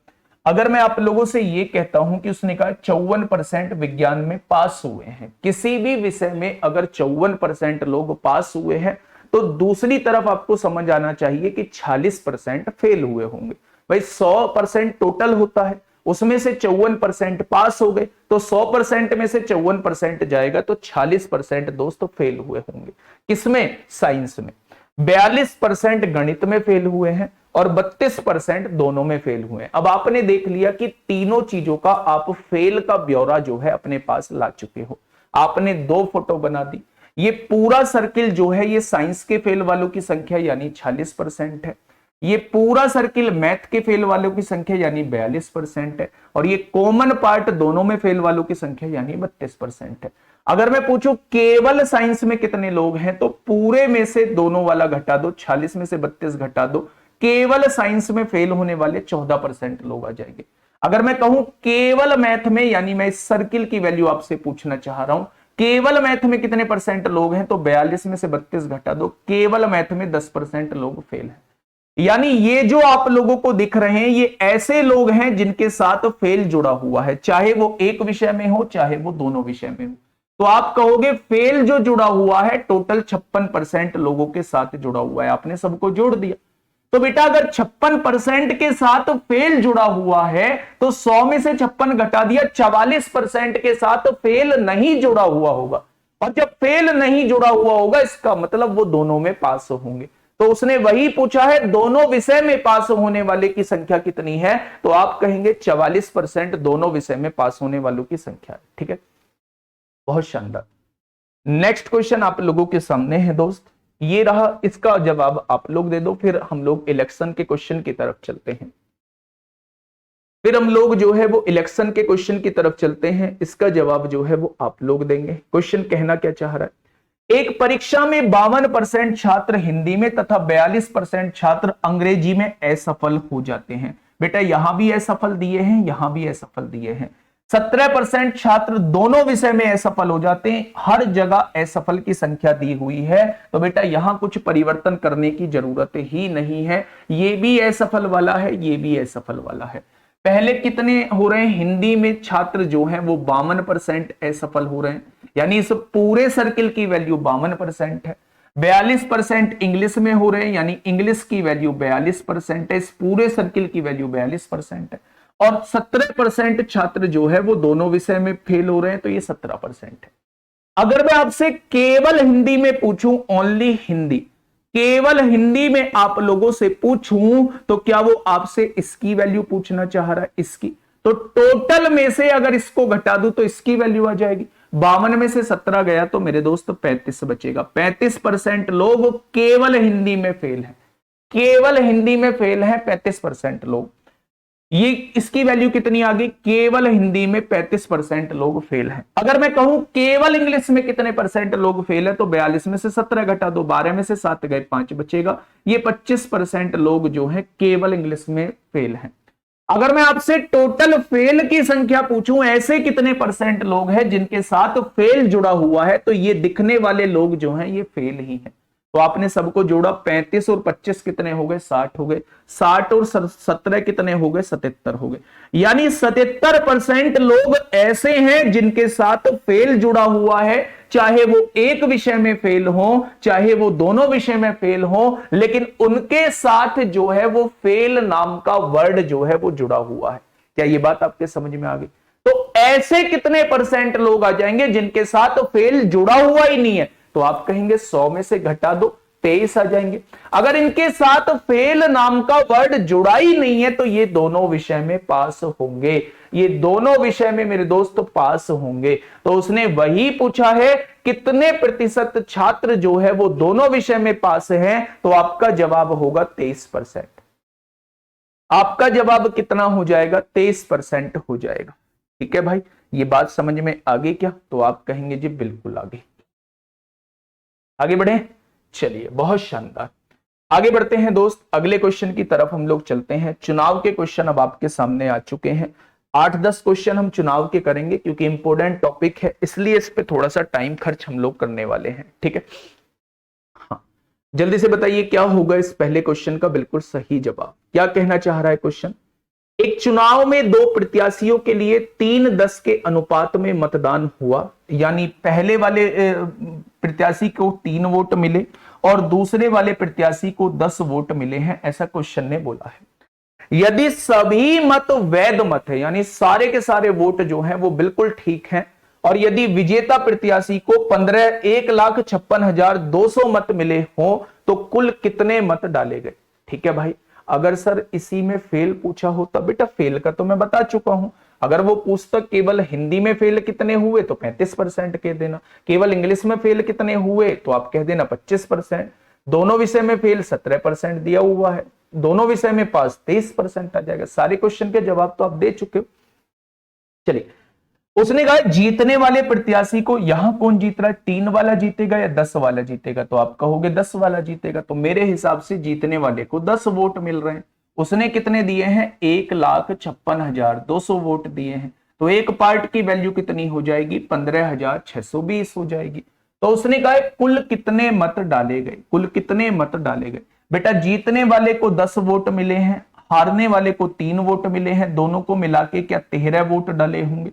अगर मैं आप लोगों से ये कहता हूं कि उसने कहा 54% विज्ञान में पास हुए हैं, किसी भी विषय में अगर 54% लोग पास हुए हैं तो दूसरी तरफ आपको समझ आना चाहिए कि 46% फेल हुए होंगे। भाई 100% टोटल होता है, उसमें से 54% पास हो गए, तो 100% में से 54% जाएगा तो 46% दोस्त फेल हुए होंगे। किसमें? साइंस में। 42% गणित में फेल हुए हैं और 32% दोनों में फेल हुए हैं। अब आपने देख लिया कि तीनों चीजों का आप फेल का ब्यौरा जो है अपने पास ला चुके हो। आपने 2 फोटो बना दी। ये पूरा सर्किल जो है ये साइंस के फेल वालों की संख्या यानी 46% है, ये पूरा सर्किल मैथ के फेल वालों की संख्या यानी 42% है, और ये कॉमन पार्ट दोनों में फेल वालों की संख्या यानी 32% है। अगर मैं पूछूं केवल साइंस में कितने लोग हैं, तो पूरे में से दोनों वाला घटा दो, 46 में से 32 घटा दो, केवल साइंस में फेल होने वाले 14% लोग आ जाएंगे। अगर मैं कहूं केवल मैथ में, यानी मैं इस सर्किल की वैल्यू आपसे पूछना चाह रहा हूं, केवल मैथ में कितने % लोग हैं, तो 42 में से 32 घटा दो, केवल मैथ में 10% लोग फेल हैं। यानी ये जो आप लोगों को दिख रहे हैं ये ऐसे लोग हैं जिनके साथ फेल जुड़ा हुआ है, चाहे वो एक विषय में हो चाहे वो दोनों विषय में हो। तो आप कहोगे फेल जो जुड़ा हुआ है टोटल 56% लोगों के साथ जुड़ा हुआ है। आपने सबको जोड़ दिया, तो बेटा अगर 56% के साथ फेल जुड़ा हुआ है तो 100 में से 56 घटा दिया, 44% के साथ फेल नहीं जुड़ा हुआ होगा। और जब फेल नहीं जुड़ा हुआ होगा इसका मतलब वो दोनों में पास होंगे। तो उसने वही पूछा है दोनों विषय में पास होने वाले की संख्या कितनी है, तो आप कहेंगे 44% दोनों विषय में पास होने वालों की संख्या है। ठीक है, बहुत शानदार। नेक्स्ट क्वेश्चन आप लोगों के सामने है दोस्त, ये रहा, इसका जवाब आप लोग दे दो, फिर हम लोग इलेक्शन के क्वेश्चन की तरफ चलते हैं। फिर हम लोग जो है वो इलेक्शन के क्वेश्चन की तरफ चलते हैं, इसका जवाब जो है वो आप लोग देंगे। क्वेश्चन कहना क्या चाह रहा है? एक परीक्षा में 52% छात्र हिंदी में तथा 42% छात्र अंग्रेजी में असफल हो जाते हैं। बेटा यहां भी असफल दिए हैं, यहां भी असफल दिए हैं। 17% छात्र दोनों विषय में असफल हो जाते हैं। हर जगह असफल की संख्या दी हुई है, तो बेटा यहां कुछ परिवर्तन करने की जरूरत ही नहीं है। ये भी असफल वाला है, ये भी असफल वाला है। पहले कितने हो रहे हैं? हिंदी में छात्र जो है वो 52% असफल हो रहे हैं, यानी इस पूरे सर्किल की वैल्यू 52% है। 42% इंग्लिश में हो रहे हैं, यानी इंग्लिश की वैल्यू 42% है, इस पूरे सर्किल की वैल्यू 42% है। और 17% छात्र जो है वो दोनों विषय में फेल हो रहे हैं, तो ये 17% है। अगर मैं आपसे केवल हिंदी में पूछूं, ओनली हिंदी, केवल हिंदी में आप लोगों से पूछूं, तो क्या वो आपसे इसकी वैल्यू पूछना चाह रहा है? इसकी? तो टोटल में से अगर इसको घटा दूं तो इसकी वैल्यू आ जाएगी। 52 में से 17 गया तो मेरे दोस्त 35 बचेगा। 35% लोग केवल हिंदी में फेल है, केवल हिंदी में फेल है 35% लोग। ये इसकी वैल्यू कितनी आ गई? केवल हिंदी में 35% लोग फेल हैं। अगर मैं कहूं केवल इंग्लिश में कितने परसेंट लोग फेल है, तो 42 में से 17 घटा दो, 12 में से 7 गए, 5 बचेगा। ये 25% लोग जो है केवल इंग्लिश में फेल हैं। अगर मैं आपसे टोटल फेल की संख्या पूछूं, ऐसे कितने परसेंट लोग हैं जिनके साथ फेल जुड़ा हुआ है, तो ये दिखने वाले लोग जो हैं ये फेल ही हैं। तो आपने सबको जोड़ा, 35 और 25 कितने हो गए? 60 हो गए। 60 और 17 कितने हो गए? 77 हो गए। यानी 77% लोग ऐसे हैं जिनके साथ फेल जुड़ा हुआ है, चाहे वो एक विषय में फेल हो, चाहे वो दोनों विषय में फेल हो, लेकिन उनके साथ जो है वो फेल नाम का वर्ड जो है वो जुड़ा हुआ है। क्या ये बात आपके समझ में आ गई? तो ऐसे कितने परसेंट लोग आ जाएंगे जिनके साथ फेल जुड़ा हुआ ही नहीं है? तो आप कहेंगे 100 में से घटा दो, 23 आ जाएंगे। अगर इनके साथ फेल नाम का वर्ड जुड़ा ही नहीं है, तो ये दोनों विषय में पास होंगे, ये दोनों विषय में मेरे दोस्त पास होंगे। तो उसने वही पूछा है कितने प्रतिशत छात्र जो है वो दोनों विषय में पास हैं, तो आपका जवाब होगा 23%। आपका जवाब कितना हो जाएगा? 23% हो जाएगा। ठीक है भाई, ये बात समझ में आ गई क्या? तो आप कहेंगे जी बिल्कुल आ गई। आगे बढ़े, चलिए बहुत शानदार। आगे बढ़ते हैं दोस्त, अगले क्वेश्चन की तरफ हम लोग चलते हैं। चुनाव के क्वेश्चन अब आपके सामने आ चुके हैं। 8-10 क्वेश्चन हम चुनाव के करेंगे, क्योंकि इंपॉर्टेंट टॉपिक है, इसलिए इस पे थोड़ा सा टाइम खर्च हम लोग करने वाले हैं। ठीक है, हाँ, जल्दी से बताइए क्या होगा इस पहले क्वेश्चन का बिल्कुल सही जवाब। क्या कहना चाह रहा है क्वेश्चन? एक चुनाव में दो प्रत्याशियों के लिए 3-10 के अनुपात में मतदान हुआ, यानी पहले वाले प्रत्याशी को 3 वोट मिले और दूसरे वाले प्रत्याशी को 10 वोट मिले हैं, ऐसा क्वेश्चन ने बोला है। यदि सभी मत वैध मत है, यानी सारे के सारे वोट जो हैं वो बिल्कुल ठीक हैं, और यदि विजेता प्रत्याशी को 1,56,200 मत मिले हो, तो कुल कितने मत डाले गए? ठीक है भाई, अगर सर इसी में फेल पूछा होता, बेटा फेल का तो मैं बता चुका हूं। अगर वो पुस्तक केवल हिंदी में फेल कितने हुए तो 35% कह देना, केवल इंग्लिश में फेल कितने हुए तो आप कह देना 25%, दोनों विषय में फेल 17% दिया हुआ है, दोनों विषय में पास 23% आ जाएगा। सारे क्वेश्चन के जवाब तो आप दे चुके हो। चलिए, उसने कहा जीतने वाले प्रत्याशी को, यहां कौन जीत रहा है? 3 वाला जीतेगा या 10 वाला जीतेगा? तो आप कहोगे 10 वाला जीतेगा, तो मेरे हिसाब से जीतने वाले को 10 वोट मिल रहे हैं। उसने कितने दिए हैं? 1,56,200 वोट दिए हैं, तो एक पार्ट की वैल्यू कितनी हो जाएगी? 15,620 हो जाएगी। तो उसने कहा कुल कितने मत डाले गए? कुल कितने मत डाले गए? बेटा जीतने वाले को 10 वोट मिले हैं, हारने वाले को 3 वोट मिले हैं, दोनों को मिला के क्या 13 वोट डाले होंगे?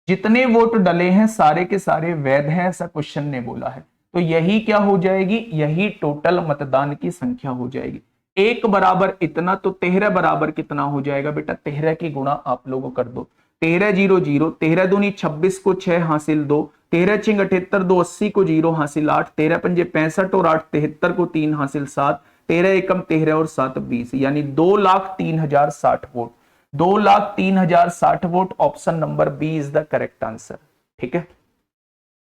जितने वोट डले हैं सारे के सारे वैध हैं, ऐसा क्वेश्चन ने बोला है। तो यही क्या हो जाएगी? यही टोटल मतदान की संख्या हो जाएगी। 1 बराबर इतना, तो 13 बराबर कितना हो जाएगा? बेटा 13 की गुणा आप लोगों कर दो, 13 0 0, 13 दूनी 26 को 6 हासिल 2, 13 छिंग 78, 2 80 को 0 हासिल 8, 13 पंजे 65 और 8 73 को 3 हासिल 7, 13 एकम 13 और 7 20, यानी 2,03,060 vote. 2,03,060 vote. Option number B is the correct answer. ठीक है,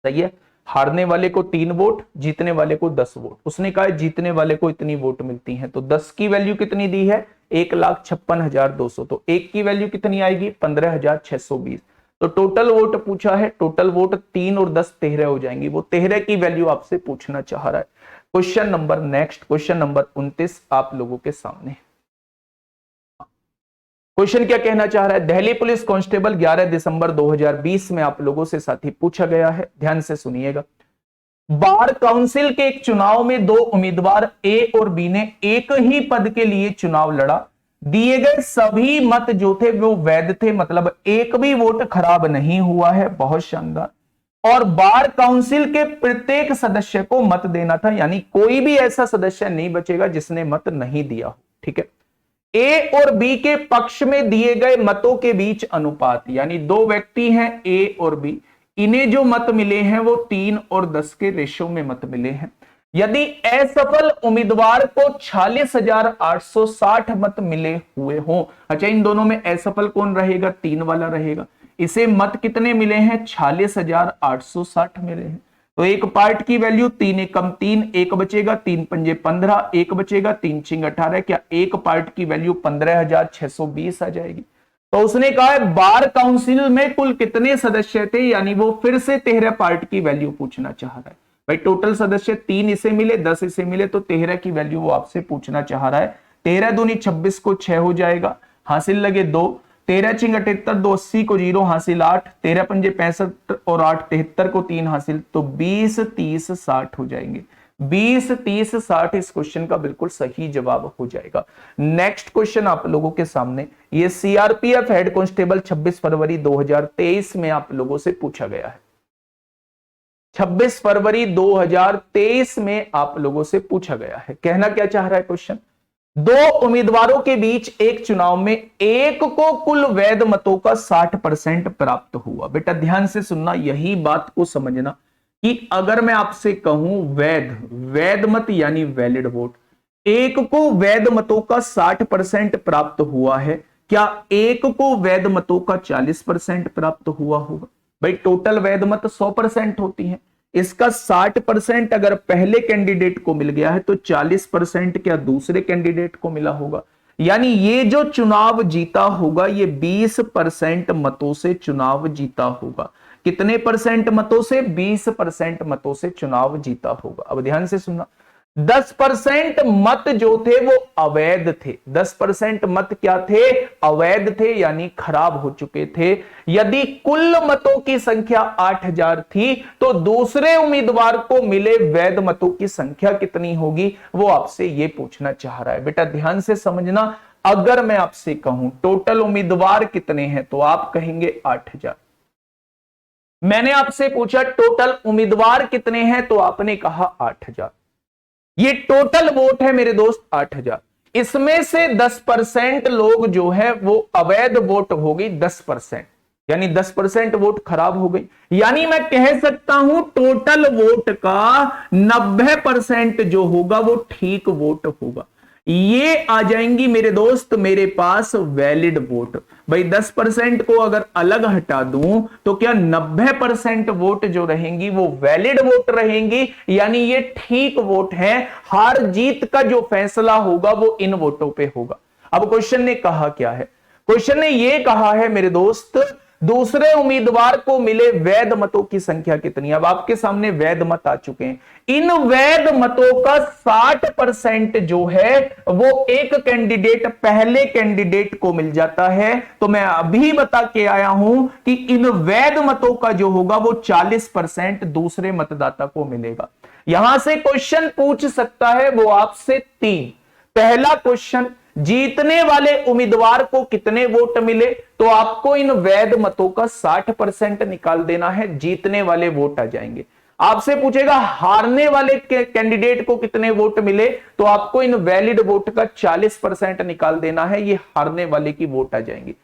सही है। हारने वाले को 3 वोट, जीतने वाले को 10 वोट। उसने कहा जीतने वाले को इतनी वोट मिलती हैं, तो 10 की वैल्यू कितनी दी है? 1,56,200। तो एक की वैल्यू कितनी आएगी? 15,620। तो टोटल वोट पूछा है, टोटल वोट 3 और 10 13 हो जाएंगी। वो 13 की वैल्यू आपसे पूछना चाह रहा है। Question number next, question number 29 आप लोगों के सामने। क्वेश्चन क्या कहना चाह रहा है? दिल्ली पुलिस कांस्टेबल 11 दिसंबर 2020 में आप लोगों से साथी पूछा गया है, ध्यान से सुनिएगा। बार काउंसिल के एक चुनाव में दो उम्मीदवार ए और बी ने एक ही पद के लिए चुनाव लड़ा। दिए गए सभी मत जो थे वो वैध थे, मतलब एक भी वोट खराब नहीं हुआ है। बहुत शानदार। और बार काउंसिल के प्रत्येक सदस्य को मत देना था, यानी कोई भी ऐसा सदस्य नहीं बचेगा जिसने मत नहीं दिया हो। ठीक है। ए और बी के पक्ष में दिए गए मतों के बीच अनुपात, यानी दो व्यक्ति हैं ए और बी, इन्हें जो मत मिले हैं वो 3 और 10 के रेशो में मत मिले हैं। यदि असफल उम्मीदवार को 46,860 मत मिले हुए हों, अच्छा इन दोनों में असफल कौन रहेगा? 3 वाला रहेगा। इसे मत कितने मिले हैं? 46,860 मिले हैं। तो एक पार्ट की वैल्यू 3 एकम 3, एक बचेगा 3 पंजे 15, एक बचेगा 3 चिंग 18। क्या एक पार्ट की वैल्यू 15,620 आ जाएगी? तो उसने कहा है बार काउंसिल में कुल कितने सदस्य थे, यानी वो फिर से 13 पार्ट की वैल्यू पूछना चाह रहा है। भाई टोटल सदस्य 3 इसे मिले, 10 इसे मिले, तो 13 की वैल्यू वो आपसे पूछना चाह रहा है। 13 दूनी 26 को 6 हो जाएगा, हासिल लगे 2, 13 चिंग 78, 2 80 को 0 हासिल 8, 13 पंजे 65 और 8 73 को 3 हासिल, तो 20 30 60 हो जाएंगे। 20 30 60 इस क्वेश्चन का बिल्कुल सही जवाब हो जाएगा। नेक्स्ट क्वेश्चन आप लोगों के सामने, ये सीआरपीएफ हेड कांस्टेबल 26 फरवरी 2023 में आप लोगों से पूछा गया है। 26 फरवरी 2023 में आप लोगों से पूछा गया है। कहना क्या चाह रहा है क्वेश्चन? दो उम्मीदवारों के बीच एक चुनाव में एक को कुल वैध मतों का 60% प्राप्त हुआ। बेटा ध्यान से सुनना, यही बात को समझना कि अगर मैं आपसे कहूं वैध मत यानी वैलिड वोट, एक को वैध मतों का 60% प्राप्त हुआ है, क्या एक को वैध मतों का 40% प्राप्त हुआ होगा? भाई टोटल वैध मत 100% होती है, इसका 60% अगर पहले कैंडिडेट को मिल गया है तो 40% क्या दूसरे कैंडिडेट को मिला होगा? यानी ये जो चुनाव जीता होगा ये 20% मतों से चुनाव जीता होगा। कितने परसेंट मतों से? 20% मतों से चुनाव जीता होगा। अब ध्यान से सुनना, 10% मत जो थे वो अवैध थे। 10% मत क्या थे? अवैध थे, यानी खराब हो चुके थे। यदि कुल मतों की संख्या 8000 थी तो दूसरे उम्मीदवार को मिले वैध मतों की संख्या कितनी होगी, वो आपसे ये पूछना चाह रहा है। बेटा ध्यान से समझना, अगर मैं आपसे कहूं टोटल उम्मीदवार कितने हैं तो आप कहेंगे 8000। मैंने आपसे पूछा टोटल उम्मीदवार कितने हैं तो आपने कहा 8000। ये टोटल वोट है मेरे दोस्त 8000। इसमें से 10% लोग जो है वो अवैध वोट हो गई, 10%, यानी 10% वोट खराब हो गई। यानी मैं कह सकता हूं टोटल वोट का 90% जो होगा वो ठीक वोट होगा। ये आ जाएंगी मेरे दोस्त मेरे पास वैलिड वोट। भाई 10% को अगर अलग हटा दूं तो क्या 90% वोट जो रहेंगी वो वैलिड वोट रहेंगी, यानी ये ठीक वोट है। हार जीत का जो फैसला होगा वो इन वोटों पे होगा। अब क्वेश्चन ने कहा क्या है? क्वेश्चन ने ये कहा है मेरे दोस्त दूसरे उम्मीदवार को मिले वैध मतों की संख्या कितनी। अब आपके सामने वैध मत आ चुके हैं। इन वैध मतों का 60% जो है वो एक कैंडिडेट पहले कैंडिडेट को मिल जाता है। तो मैं अभी बता के आया हूं कि इन वैध मतों का जो होगा वो 40% दूसरे मतदाता को मिलेगा। यहां से क्वेश्चन पूछ सकता है वो आपसे 3। पहला क्वेश्चन, जीतने वाले उम्मीदवार को कितने वोट मिले, तो आपको इन वैध मतों का 60% निकाल देना है, जीतने वाले वोट आ जाएंगे। आपसे पूछेगा हारने वाले कैंडिडेट को कितने वोट मिले, तो आपको इन वैलिड वोट का 40% निकाल देना है, ये हारने वाले की वोट आ जाएंगी।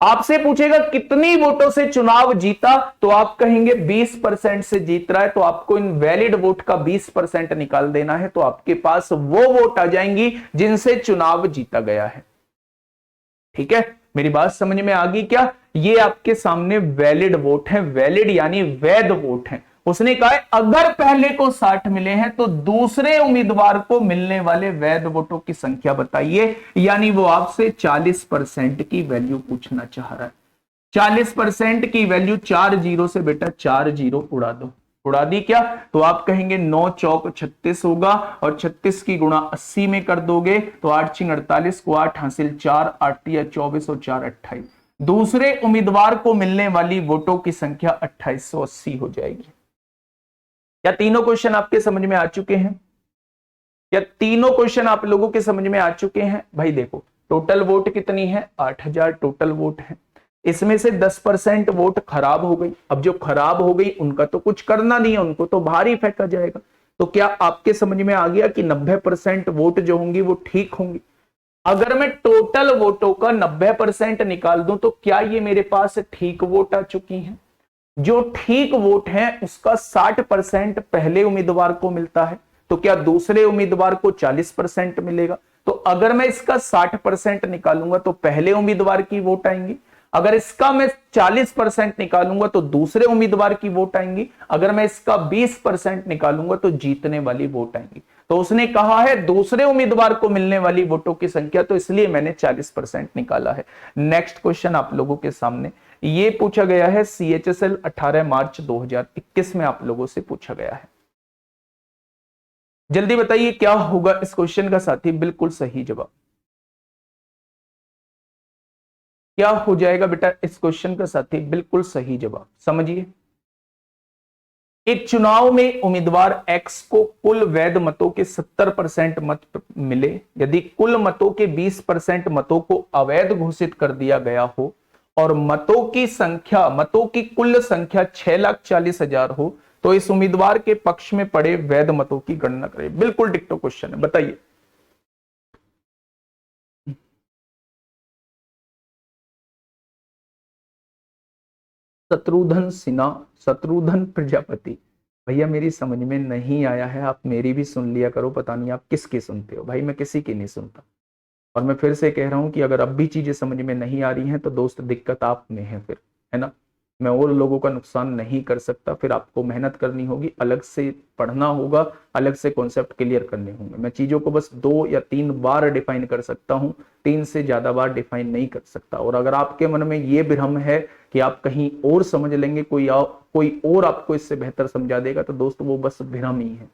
आपसे पूछेगा कितनी वोटों से चुनाव जीता, तो आप कहेंगे 20% से जीत रहा है, तो आपको इन वैलिड वोट का 20% निकाल देना है, तो आपके पास वो वोट आ जाएंगी जिनसे चुनाव जीता गया है। ठीक है, मेरी बात समझ में आ गई क्या? ये आपके सामने वैलिड वोट है, वैलिड यानी वैध वोट है। उसने कहा है अगर पहले को 60 मिले हैं तो दूसरे उम्मीदवार को मिलने वाले वैध वोटों की संख्या बताइए, यानी वो आपसे 40% की वैल्यू पूछना चाह रहा है। 40% की वैल्यू 4 जीरो से बेटा 4 जीरो उड़ा दो, उड़ा दी क्या? तो आप कहेंगे 9 चौक 36 होगा, और 36 की गुणा 80 में कर दोगे तो 8 छिंग 48 को 8 हासिल 4, 8 या 24 और 4 28। दूसरे उम्मीदवार को मिलने वाली वोटों की संख्या 2880 हो जाएगी। क्या तीनों क्वेश्चन आपके समझ में आ चुके हैं? क्या तीनों क्वेश्चन आप लोगों के समझ में आ चुके हैं? भाई देखो, टोटल वोट कितनी है? 8000 टोटल वोट है। इसमें से 10% वोट खराब हो गई। अब जो खराब हो गई उनका तो कुछ करना नहीं है, उनको तो बाहर ही फेंका जाएगा। तो क्या आपके समझ में आ गया कि 90% वोट जो होंगी वो ठीक होंगी? अगर मैं टोटल वोटों का 90% निकाल दूं तो क्या ये मेरे पास ठीक वोट आ चुकी हैं? जो ठीक वोट है उसका 60% पहले उम्मीदवार को मिलता है, तो क्या दूसरे उम्मीदवार को 40% मिलेगा? तो अगर मैं इसका 60% निकालूंगा तो पहले उम्मीदवार की वोट आएंगी, अगर इसका मैं 40% निकालूंगा तो दूसरे उम्मीदवार की वोट आएंगी, अगर मैं इसका 20% निकालूंगा तो जीतने वाली वोट आएंगी। तो उसने कहा है दूसरे उम्मीदवार को मिलने वाली वोटों की संख्या, तो इसलिए मैंने 40% निकाला है। नेक्स्ट क्वेश्चन आप लोगों के सामने ये पूछा गया है, CHSL 18 मार्च 2021 में आप लोगों से पूछा गया है। जल्दी बताइए क्या होगा इस क्वेश्चन का साथी? बिल्कुल सही जवाब क्या हो जाएगा बेटा इस क्वेश्चन का साथी? बिल्कुल सही जवाब। समझिए, एक चुनाव में उम्मीदवार X को कुल वैध मतों के 70% मत मिले, यदि कुल मतों के 20% मतों को अवैध घोषित कर दिया गया हो और मतों की कुल संख्या 6,40,000 हो, तो इस उम्मीदवार के पक्ष में पड़े वैध मतों की गणना करें। बिल्कुल डिक्टो क्वेश्चन है, बताइए। शत्रुघ्न सिन्हा, शत्रुघ्न प्रजापति। भैया मेरी समझ में नहीं आया है, आप मेरी भी सुन लिया करो। पता नहीं आप किसकी सुनते हो भाई, मैं किसी की नहीं सुनता। और मैं फिर से कह रहा हूं कि अगर अब भी चीजें समझ में नहीं आ रही हैं तो दोस्त दिक्कत आप में है फिर, है ना। मैं और लोगों का नुकसान नहीं कर सकता, फिर आपको मेहनत करनी होगी, अलग से पढ़ना होगा, अलग से कॉन्सेप्ट क्लियर करने होंगे। मैं चीजों को बस 2 या 3 बार डिफाइन कर सकता हूं, 3 से ज्यादा बार डिफाइन नहीं कर सकता। और अगर आपके मन में ये भ्रम है कि आप कहीं और समझ लेंगे, कोई और आपको इससे बेहतर समझा देगा, तो दोस्त वो बस भ्रम ही है,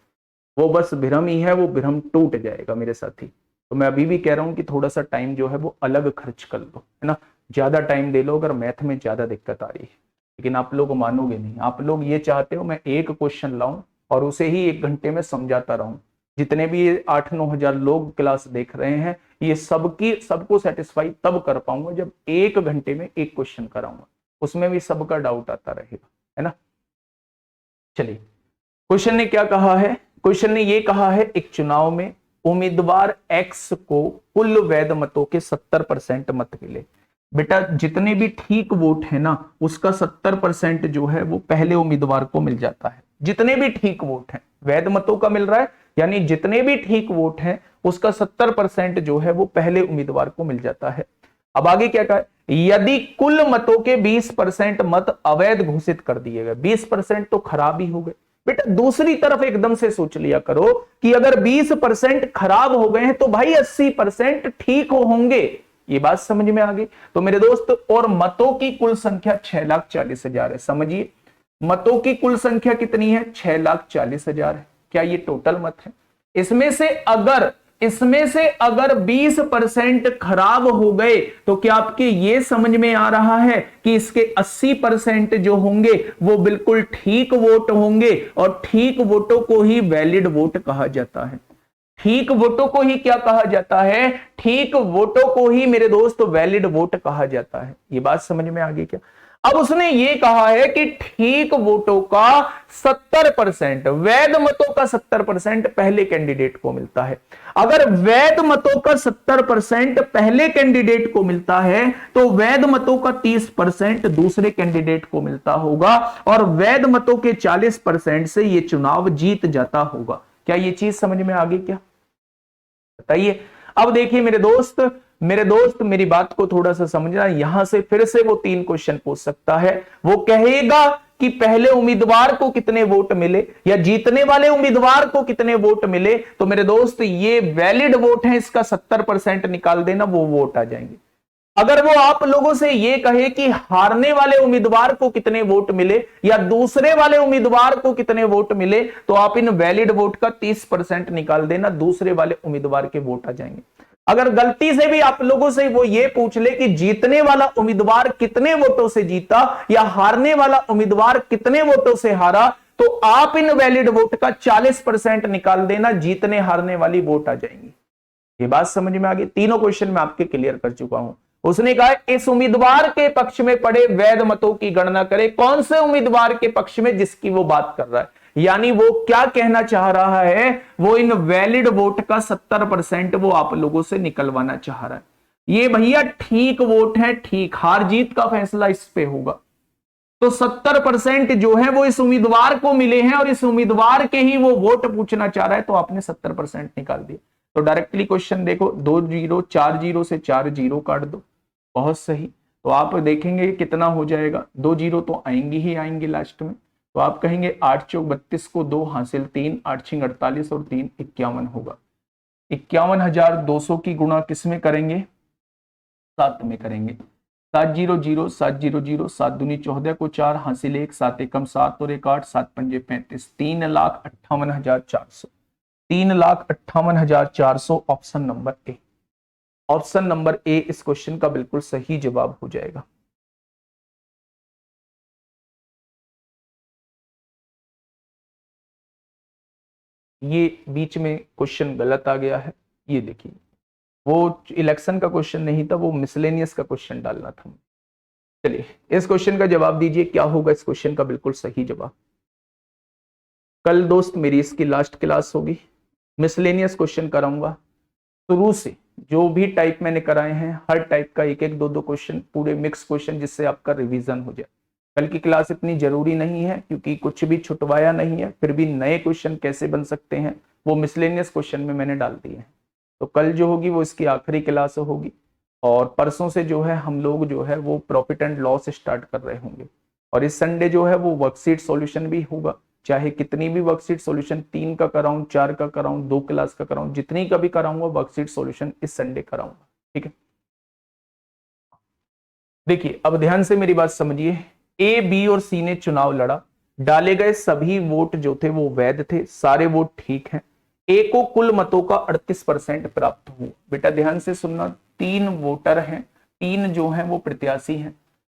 वो बस भ्रम ही है, वो भ्रम टूट जाएगा मेरे साथी। तो मैं अभी भी कह रहा हूं कि थोड़ा सा टाइम जो है वो अलग खर्च कर लो, है ना, ज्यादा टाइम दे लो अगर मैथ में ज्यादा दिक्कत आ रही है। लेकिन आप लोग मानोगे नहीं, आप लोग ये चाहते हो मैं एक क्वेश्चन लाऊं और उसे ही 1 घंटे में समझाता रहूं। जितने भी 8-9 हजार लोग क्लास देख रहे हैं, ये सबको सेटिस्फाई तब कर पाऊंगा जब 1 घंटे में एक क्वेश्चन कराऊंगा, उसमें भी सबका डाउट आता रहेगा, है ना। चलिए, क्वेश्चन ने क्या कहा है? क्वेश्चन ने ये कहा है, एक चुनाव में उम्मीदवार X को कुल वैध मतों के 70% मत मिले। बेटा जितने भी ठीक वोट है ना, उसका 70% जो है वो पहले उम्मीदवार को मिल जाता है। जितने भी ठीक वोट हैं, वैध मतों का मिल रहा है, यानी जितने भी ठीक वोट हैं उसका 70% जो है वो पहले उम्मीदवार को मिल जाता है। अब आगे क्या कहा? यदि कुल मतों के 20% मत अवैध घोषित कर दिए गए, 20% तो खराब ही हो गए। बेटा दूसरी तरफ एकदम से सोच लिया करो कि अगर 20% खराब हो गए हैं तो भाई 80% ठीक होंगे। ये बात समझ में आ गई? तो मेरे दोस्त, और मतों की कुल संख्या 6,40,000 है। समझिए, मतों की कुल संख्या कितनी है? 6,40,000 है। क्या ये टोटल मत है? इसमें से अगर 20% खराब हो गए तो क्या आपके ये समझ में आ रहा है कि इसके 80% जो होंगे वो बिल्कुल ठीक वोट होंगे? और ठीक वोटों को ही वैलिड वोट कहा जाता है। ठीक वोटों को ही क्या कहा जाता है? ठीक वोटों को ही मेरे दोस्त वैलिड वोट कहा जाता है। ये बात समझ में आ गई क्या? अब उसने ये कहा है कि ठीक वोटों का 70%, वैध मतों का 70% पहले कैंडिडेट को मिलता है। अगर वैध मतों का 70% पहले कैंडिडेट को मिलता है तो वैध मतों का 30% दूसरे कैंडिडेट को मिलता होगा, और वैध मतों के 40% से यह चुनाव जीत जाता होगा। क्या ये चीज समझ में आ गई क्या? बताइए। अब देखिए मेरे दोस्त मेरी बात को थोड़ा सा समझना। यहां से फिर से वो 3 क्वेश्चन पूछ सकता है। वो कहेगा कि पहले उम्मीदवार को कितने वोट मिले या जीतने वाले उम्मीदवार को कितने वोट मिले। तो मेरे दोस्त ये वैलिड वोट है, इसका 70% निकाल देना, वो वोट आ जाएंगे। अगर वो आप लोगों से ये कहे कि हारने वाले उम्मीदवार को कितने वोट मिले या दूसरे वाले उम्मीदवार को कितने वोट मिले, तो आप इन वैलिड वोट का 30% निकाल देना, दूसरे वाले उम्मीदवार के वोट आ जाएंगे। अगर गलती से भी आप लोगों से वो ये पूछ ले कि जीतने वाला उम्मीदवार कितने वोटों से जीता या हारने वाला उम्मीदवार कितने वोटों से हारा, तो आप इन वैलिड वोट का 40% निकाल देना, जीतने हारने वाली वोट आ जाएंगी। ये बात समझ में आ गई? तीनों क्वेश्चन मैं आपके क्लियर कर चुका हूं। उसने कहा इस उम्मीदवार के पक्ष में पड़े वैध मतों की गणना करें। कौन से उम्मीदवार के पक्ष में? जिसकी वो बात कर रहा है। यानी वो क्या कहना चाह रहा है, वो इन वैलिड वोट का 70% वो आप लोगों से निकलवाना चाह रहा है। ये भैया ठीक वोट है, ठीक, हार जीत का फैसला इस पे होगा। तो 70% जो है वो इस उम्मीदवार को मिले हैं और इस उम्मीदवार के ही वो वोट पूछना चाह रहा है, तो आपने 70% निकाल दिया। तो डायरेक्टली क्वेश्चन देखो, 2 जीरो, 4 जीरो से 4 जीरो काट दो, बहुत सही। तो आप देखेंगे कितना हो जाएगा, 2 जीरो तो आएंगे ही आएंगे लास्ट में। तो आप कहेंगे 8 चौक 32 को 2 हासिल 3, 8 छिंग 48 और 3 51 होगा। 51,200 की गुणा किस में करेंगे? 7 में करेंगे। 7 जीरो जीरो 7 जीरो जीरो 7 दूनी 14 को 4 हासिल 1, 7 एकम 7 और 1 8, 7 पंजे 35, 3,58,400, 3,58,400 option number A. Option number A इस क्वेश्चन का बिल्कुल सही जवाब हो जाएगा। ये बीच में क्वेश्चन गलत आ गया है, ये देखिए, वो इलेक्शन का क्वेश्चन नहीं था, वो मिसलेनियस का क्वेश्चन डालना था। चलिए इस क्वेश्चन का जवाब दीजिए, क्या होगा इस क्वेश्चन का बिल्कुल सही जवाब। कल दोस्त मेरी इसकी लास्ट क्लास होगी, मिसलेनियस क्वेश्चन कराऊंगा शुरू से, जो भी टाइप मैंने कराए हैं हर टाइप का एक एक दो दो क्वेश्चन, पूरे मिक्स क्वेश्चन, जिससे आपका रिवीजन हो जाए। कल की क्लास इतनी जरूरी नहीं है क्योंकि कुछ भी छुटवाया नहीं है, फिर भी नए क्वेश्चन कैसे बन सकते हैं वो मिसलेनियस क्वेश्चन में मैंने डाल दिए हैं। तो कल जो होगी वो इसकी आखिरी क्लास होगी, और परसों से जो है हम लोग जो है वो प्रॉफिट एंड लॉस स्टार्ट कर रहे होंगे, और इस संडे जो है वो वर्कशीट सॉल्यूशन भी होगा। चाहे कितनी भी वर्कशीट सॉल्यूशन 3 का कराऊं, 4 का कराऊं, 2 क्लास का कराऊं, जितनी का भी कराऊंगा वर्कशीट सॉल्यूशन इस संडे कराऊंगा, ठीक है। देखिए अब ध्यान से मेरी बात समझिए, ए बी और सी ने चुनाव लड़ा, डाले गए सभी वोट जो थे वो वैध थे, सारे वोट ठीक हैं। ए को कुल मतों का 38% प्राप्त हुआ। बेटा ध्यान से सुनना, 3 वोटर हैं, 3 जो हैं वो प्रत्याशी हैं,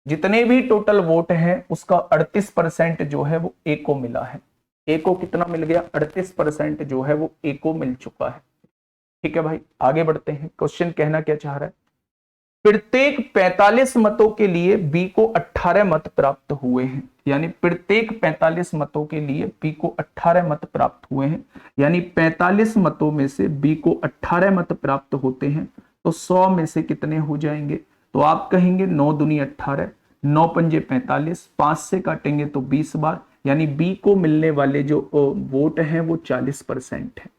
जितने भी टोटल वोट हैं उसका 38% जो है वो ए को मिला है। ए को कितना मिल गया? 38% जो है वो ए को मिल चुका है, ठीक है भाई। आगे बढ़ते हैं, क्वेश्चन कहना क्या चाह रहा है, प्रत्येक 45 मतों के लिए बी को 18 मत प्राप्त हुए हैं। यानी प्रत्येक 45 मतों के लिए बी को 18 मत प्राप्त हुए हैं, यानी 45 मतों में से बी को 18 मत प्राप्त होते हैं, तो 100 में से कितने हो जाएंगे? तो आप कहेंगे 9 दूनी 18, 9 पंजे 45, 5 से काटेंगे तो 20 बार, यानी बी को मिलने वाले जो वोट हैं वो 40% है।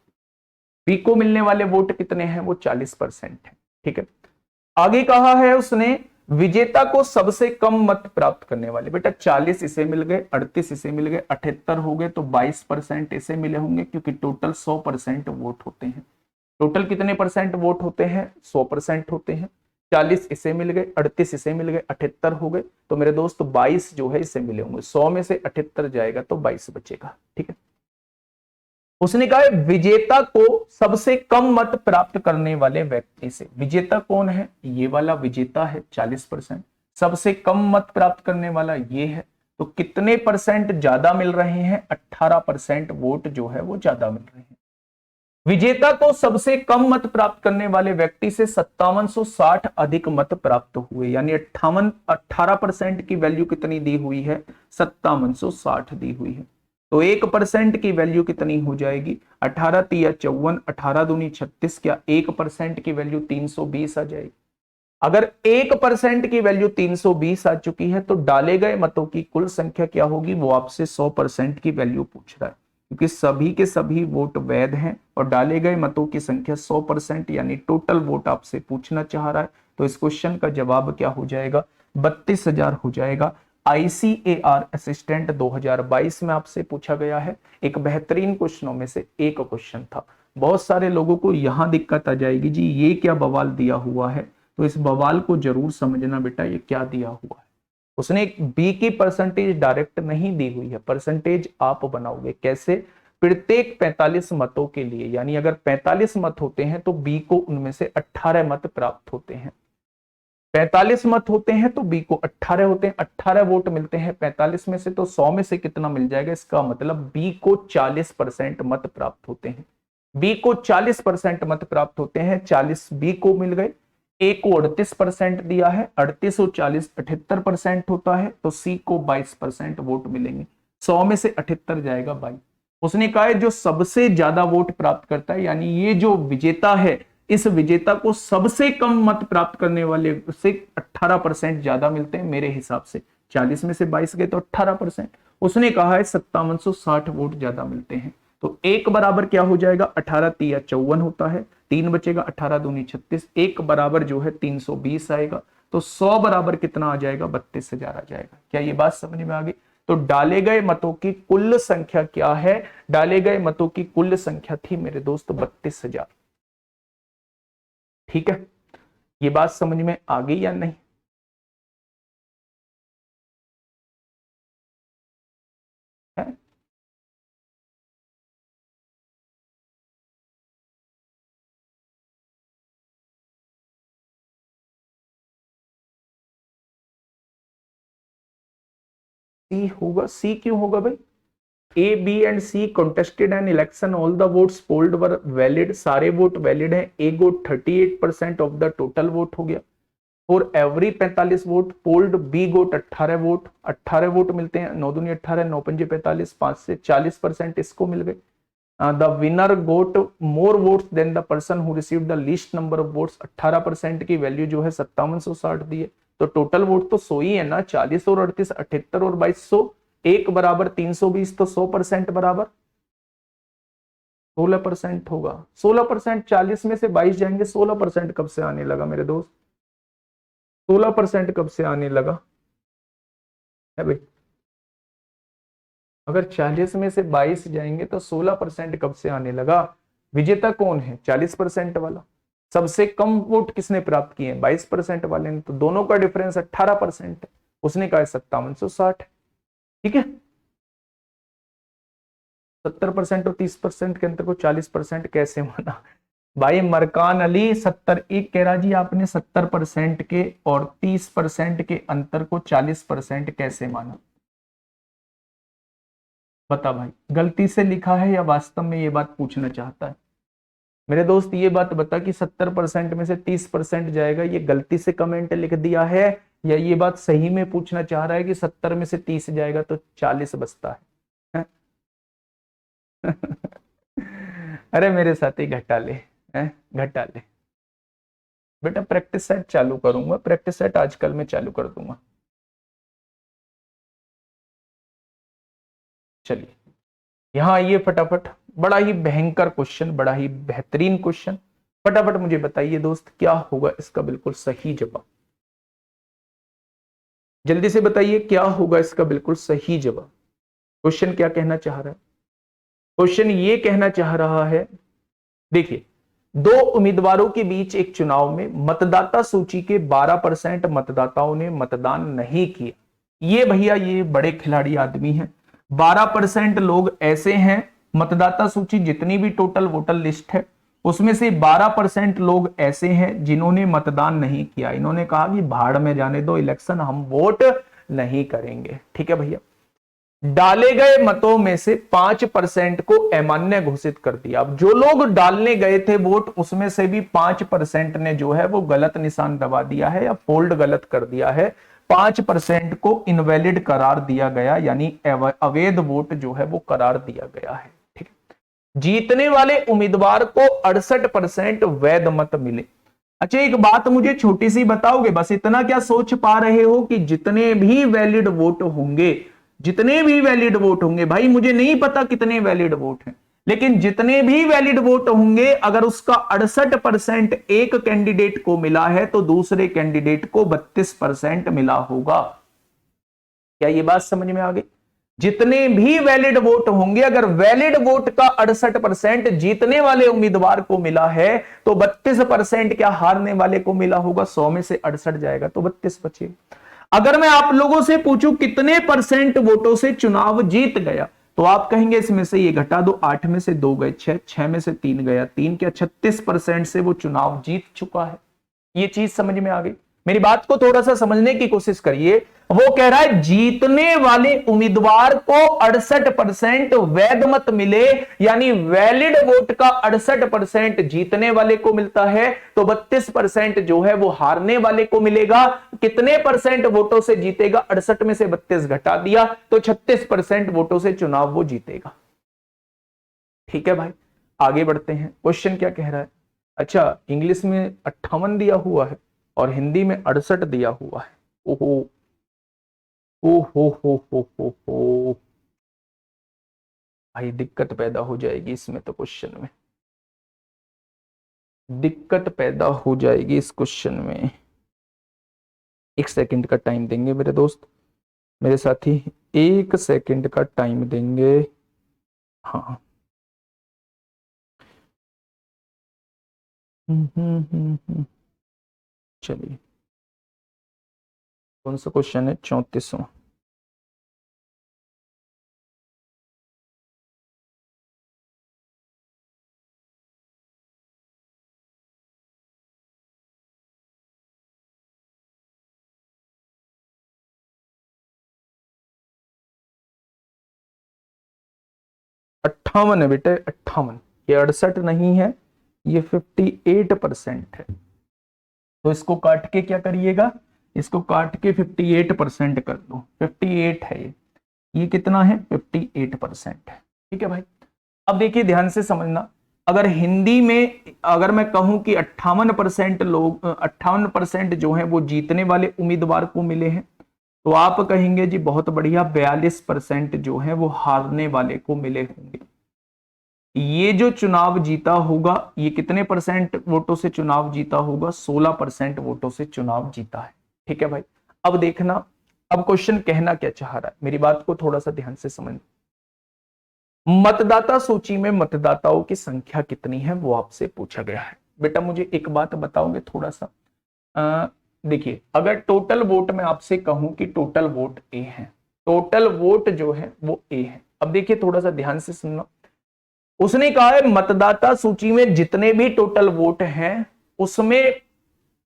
बी को मिलने वाले वोट कितने हैं? वो 40% है, ठीक है। आगे कहा है उसने विजेता को सबसे कम मत प्राप्त करने वाले। बेटा 40 इसे मिल गए, 38 इसे मिल गए, 78 हो गए, तो 22% इसे मिले होंगे, क्योंकि टोटल 100% वोट होते हैं। टोटल कितने परसेंट वोट होते हैं? 100% होते हैं। 40 इसे मिल गए, 38 इसे मिल गए, 78 हो गए, तो मेरे दोस्त 22 जो है इसे मिले होंगे। 100 में से 78 जाएगा तो 22 बचेगा, ठीक है। उसने कहा विजेता को सबसे कम मत प्राप्त करने वाले व्यक्ति से। विजेता कौन है? ये वाला विजेता है 40%। सबसे कम मत प्राप्त करने वाला ये है, तो कितने परसेंट ज्यादा मिल रहे हैं? 18% वोट जो है वो ज्यादा मिल रहे हैं। विजेता को सबसे कम मत प्राप्त करने वाले व्यक्ति से 5760 अधिक मत प्राप्त हुए, यानी 18% की वैल्यू कितनी दी हुई है? 5760 दी हुई है। तो 1% की वैल्यू कितनी हो जाएगी? 18 तिया 54, 18 दूनी 36, क्या 1% की वैल्यू 320 आ जाएगी? अगर 1% की वैल्यू 320 आ चुकी है, तो डाले गए मतों की कुल संख्या क्या होगी? वो आपसे 100% की वैल्यू पूछ रहा है, क्योंकि सभी के सभी वोट वैध हैं और डाले गए मतों की संख्या 100%, यानी टोटल वोट आपसे पूछना चाह रहा है। तो इस क्वेश्चन का जवाब क्या हो जाएगा? 32,000 हो जाएगा। ICAR असिस्टेंट 2022 में आपसे पूछा गया है, एक बेहतरीन क्वेश्चनों में से एक क्वेश्चन था। बहुत सारे लोगों को यहां दिक्कत आ जाएगी, जी ये क्या बवाल दिया हुआ है, तो इस बवाल को जरूर समझना बेटा, ये क्या दिया हुआ है। उसने एक बी की परसेंटेज डायरेक्ट नहीं दी हुई है, परसेंटेज आप बनाओगे कैसे, प्रत्येक 45 मतों के लिए, यानी अगर 45 मत होते हैं तो बी को उनमें से 18 मत प्राप्त होते हैं। 45 मत होते हैं तो बी को 18 होते हैं, 18 वोट मिलते हैं 45 में से, तो 100 में से कितना मिल जाएगा, इसका मतलब बी को 40% मत प्राप्त होते हैं। बी को 40% मत प्राप्त होते हैं, 40 बी को मिल गए। ए को 38% दिया है, 38 और 40 78% होता है, तो सी को 22% वोट मिलेंगे। 100 में से 78 जाएगा 22। उसने कहा है जो सबसे ज्यादा वोट प्राप्त करता है, यानी ये जो विजेता है, इस विजेता को सबसे कम मत प्राप्त करने वाले से 18% ज्यादा मिलते हैं मेरे हिसाब से। 40 में से 22 गए तो 18%। उसने कहा है 5760 वोट ज्यादा मिलते हैं। तो एक बराबर क्या हो जाएगा, 18 तिया 54 होता है, 3 बचेगा, 18 दूनी 36, एक बराबर जो है 320 आएगा। तो 100 बराबर कितना आ जाएगा, 32,000 आ जाएगा। क्या ये बात समझ में आ गई। तो डाले गए मतों की कुल संख्या क्या है, डाले गए मतों की कुल संख्या थी मेरे दोस्त 32,000। ठीक है, ये बात समझ में आ गई या नहीं। है? सी होगा, सी क्यों होगा भाई, A B and C contested an election, all the votes polled were valid, सारे वोट वैलिड हैं। A got 38% of the total vote हो गया। For every 45 vote polled B got 18 vote, 18 vote मिलते हैं, 9 दूनी 18, 9 पंजे 45, 5 से 40% इसको मिल गए। The winner got more votes than the person who received the least number of votes, 18% की वैल्यू जो है 5760 दी है। तो टोटल वोट तो 100 ही है ना, 40 और 38, 78 और 2200, एक बराबर 320, तो 100% बराबर 16% होगा। 16%, 40 में से 22 जाएंगे, 16% कब से आने लगा मेरे दोस्त, 16% कब से आने लगा है भाई। अगर 40 में से 22 जाएंगे तो 16% कब से आने लगा। विजेता कौन है, 40% वाला। सबसे कम वोट किसने प्राप्त किए हैं, 22% वाले ने, तो दोनों का डिफरेंस 18% है। उसने कहा 5760। ठीक है, 70% और 30% के अंतर को 40% कैसे माना भाई। मरकान अली 70 एक कह रहा जी, आपने 70% के और 30% के अंतर को 40% कैसे माना। बता भाई, गलती से लिखा है या वास्तव में ये बात पूछना चाहता है। मेरे दोस्त ये बात बता कि 70% में से 30% जाएगा, ये गलती से कमेंट लिख दिया है या ये बात सही में पूछना चाह रहा है कि 70 में से 30 जाएगा तो 40 बचता है। अरे मेरे साथ ही घटा ले, घटा ले बेटा। प्रैक्टिस सेट चालू करूंगा, प्रैक्टिस सेट आजकल मैं चालू कर दूंगा। चलिए यहां आइए फटाफट, बड़ा ही भयंकर क्वेश्चन, बड़ा ही बेहतरीन क्वेश्चन। फटाफट मुझे बताइए दोस्त, क्या होगा इसका बिल्कुल सही जवाब। जल्दी से बताइए क्या होगा इसका बिल्कुल सही जवाब। क्वेश्चन क्या कहना चाह रहा है, क्वेश्चन ये कहना चाह रहा है, देखिए दो उम्मीदवारों के बीच एक चुनाव में मतदाता सूची के 12% मतदाताओं ने मतदान नहीं किया। ये भैया ये बड़े खिलाड़ी आदमी हैं। 12% लोग ऐसे हैं, मतदाता सूची जितनी भी टोटल वोटर लिस्ट है उसमें से 12% लोग ऐसे हैं जिन्होंने मतदान नहीं किया। इन्होंने कहा कि भाड़ में जाने दो इलेक्शन, हम वोट नहीं करेंगे। ठीक है भैया, डाले गए मतों में से 5% को अमान्य घोषित कर दिया। अब जो लोग डालने गए थे वोट, उसमें से भी 5% ने जो है वो गलत निशान दबा दिया है या फोल्ड गलत कर दिया है। 5% को इनवैलिड करार दिया गया, यानी अवैध वोट जो है वो करार दिया गया है। ठीक है, जीतने वाले उम्मीदवार को 68% वैध मत मिले। अच्छा एक बात मुझे छोटी सी बताओगे, बस इतना क्या सोच पा रहे हो कि जितने भी वैलिड वोट होंगे, जितने भी वैलिड वोट होंगे, भाई मुझे नहीं पता कितने वैलिड वोट हैं, लेकिन जितने भी वैलिड वोट होंगे अगर उसका 68% एक कैंडिडेट को मिला है तो दूसरे कैंडिडेट को 32% मिला होगा। क्या ये बात समझ में आ गई। जितने भी वैलिड वोट होंगे, अगर वैलिड वोट का 68% जीतने वाले उम्मीदवार को मिला है तो 32% क्या हारने वाले को मिला होगा? 100 में से 68 जाएगा तो 32 बचे। अगर मैं आप लोगों से पूछूं कितने परसेंट वोटों से चुनाव जीत गया, तो आप कहेंगे इसमें से ये घटा दो, 8 में से 2 गए 6, 6 में से 3 गया 3, क्या 36% से वो चुनाव जीत चुका है। ये चीज समझ में आ गई? मेरी बात को थोड़ा सा समझने की कोशिश करिए। वो कह रहा है जीतने वाले उम्मीदवार को 68% वैध मत मिले, यानी वैलिड वोट का 68% जीतने वाले को मिलता है, तो 32% जो है वो हारने वाले को मिलेगा। कितने परसेंट वोटों से जीतेगा? 68 में से 32 घटा दिया तो 36% वोटों से चुनाव वो जीतेगा। ठीक है भाई, आगे बढ़ते हैं। क्वेश्चन क्या कह रहा है? अच्छा, इंग्लिश में 58 दिया हुआ है और हिंदी में 68 दिया हुआ है। ओहो हो भाई, दिक्कत पैदा हो जाएगी इसमें, तो क्वेश्चन में दिक्कत पैदा हो जाएगी इस क्वेश्चन में। 1 सेकंड का टाइम देंगे मेरे दोस्त, मेरे साथी, 1 सेकंड का टाइम देंगे। हाँ, चलिए, कौन सा क्वेश्चन है? 34वां। अट्ठावन है बेटे, 58। ये 68 नहीं है, ये 58% है। तो इसको काट के क्या करिएगा? इसको काट के 58% कर दो। 58 है ये कितना है? 58% है। ठीक है भाई, अब देखिए ध्यान से समझना। अगर हिंदी में अगर मैं कहूं कि 58% लोग, 58% जो है वो जीतने वाले उम्मीदवार को मिले हैं, तो आप कहेंगे जी बहुत बढ़िया, 42% जो है वो हारने वाले को मिले होंगे। ये जो चुनाव जीता होगा, ये कितने परसेंट वोटों से चुनाव जीता होगा? 16% वोटों से चुनाव जीता है। ठीक है भाई, अब देखना, अब क्वेश्चन कहना क्या चाह रहा है, मेरी बात को थोड़ा सा ध्यान से समझ। मतदाता सूची में मतदाताओं की संख्या कितनी है वो आपसे पूछा गया है। बेटा मुझे एक बात बताओगे थोड़ा सा? देखिए, अगर टोटल वोट मैं आपसे कहूं कि टोटल वोट ए है, टोटल वोट जो है वो ए है। अब देखिए थोड़ा सा ध्यान से सुनना, उसने कहा है मतदाता सूची में जितने भी टोटल वोट हैं उसमें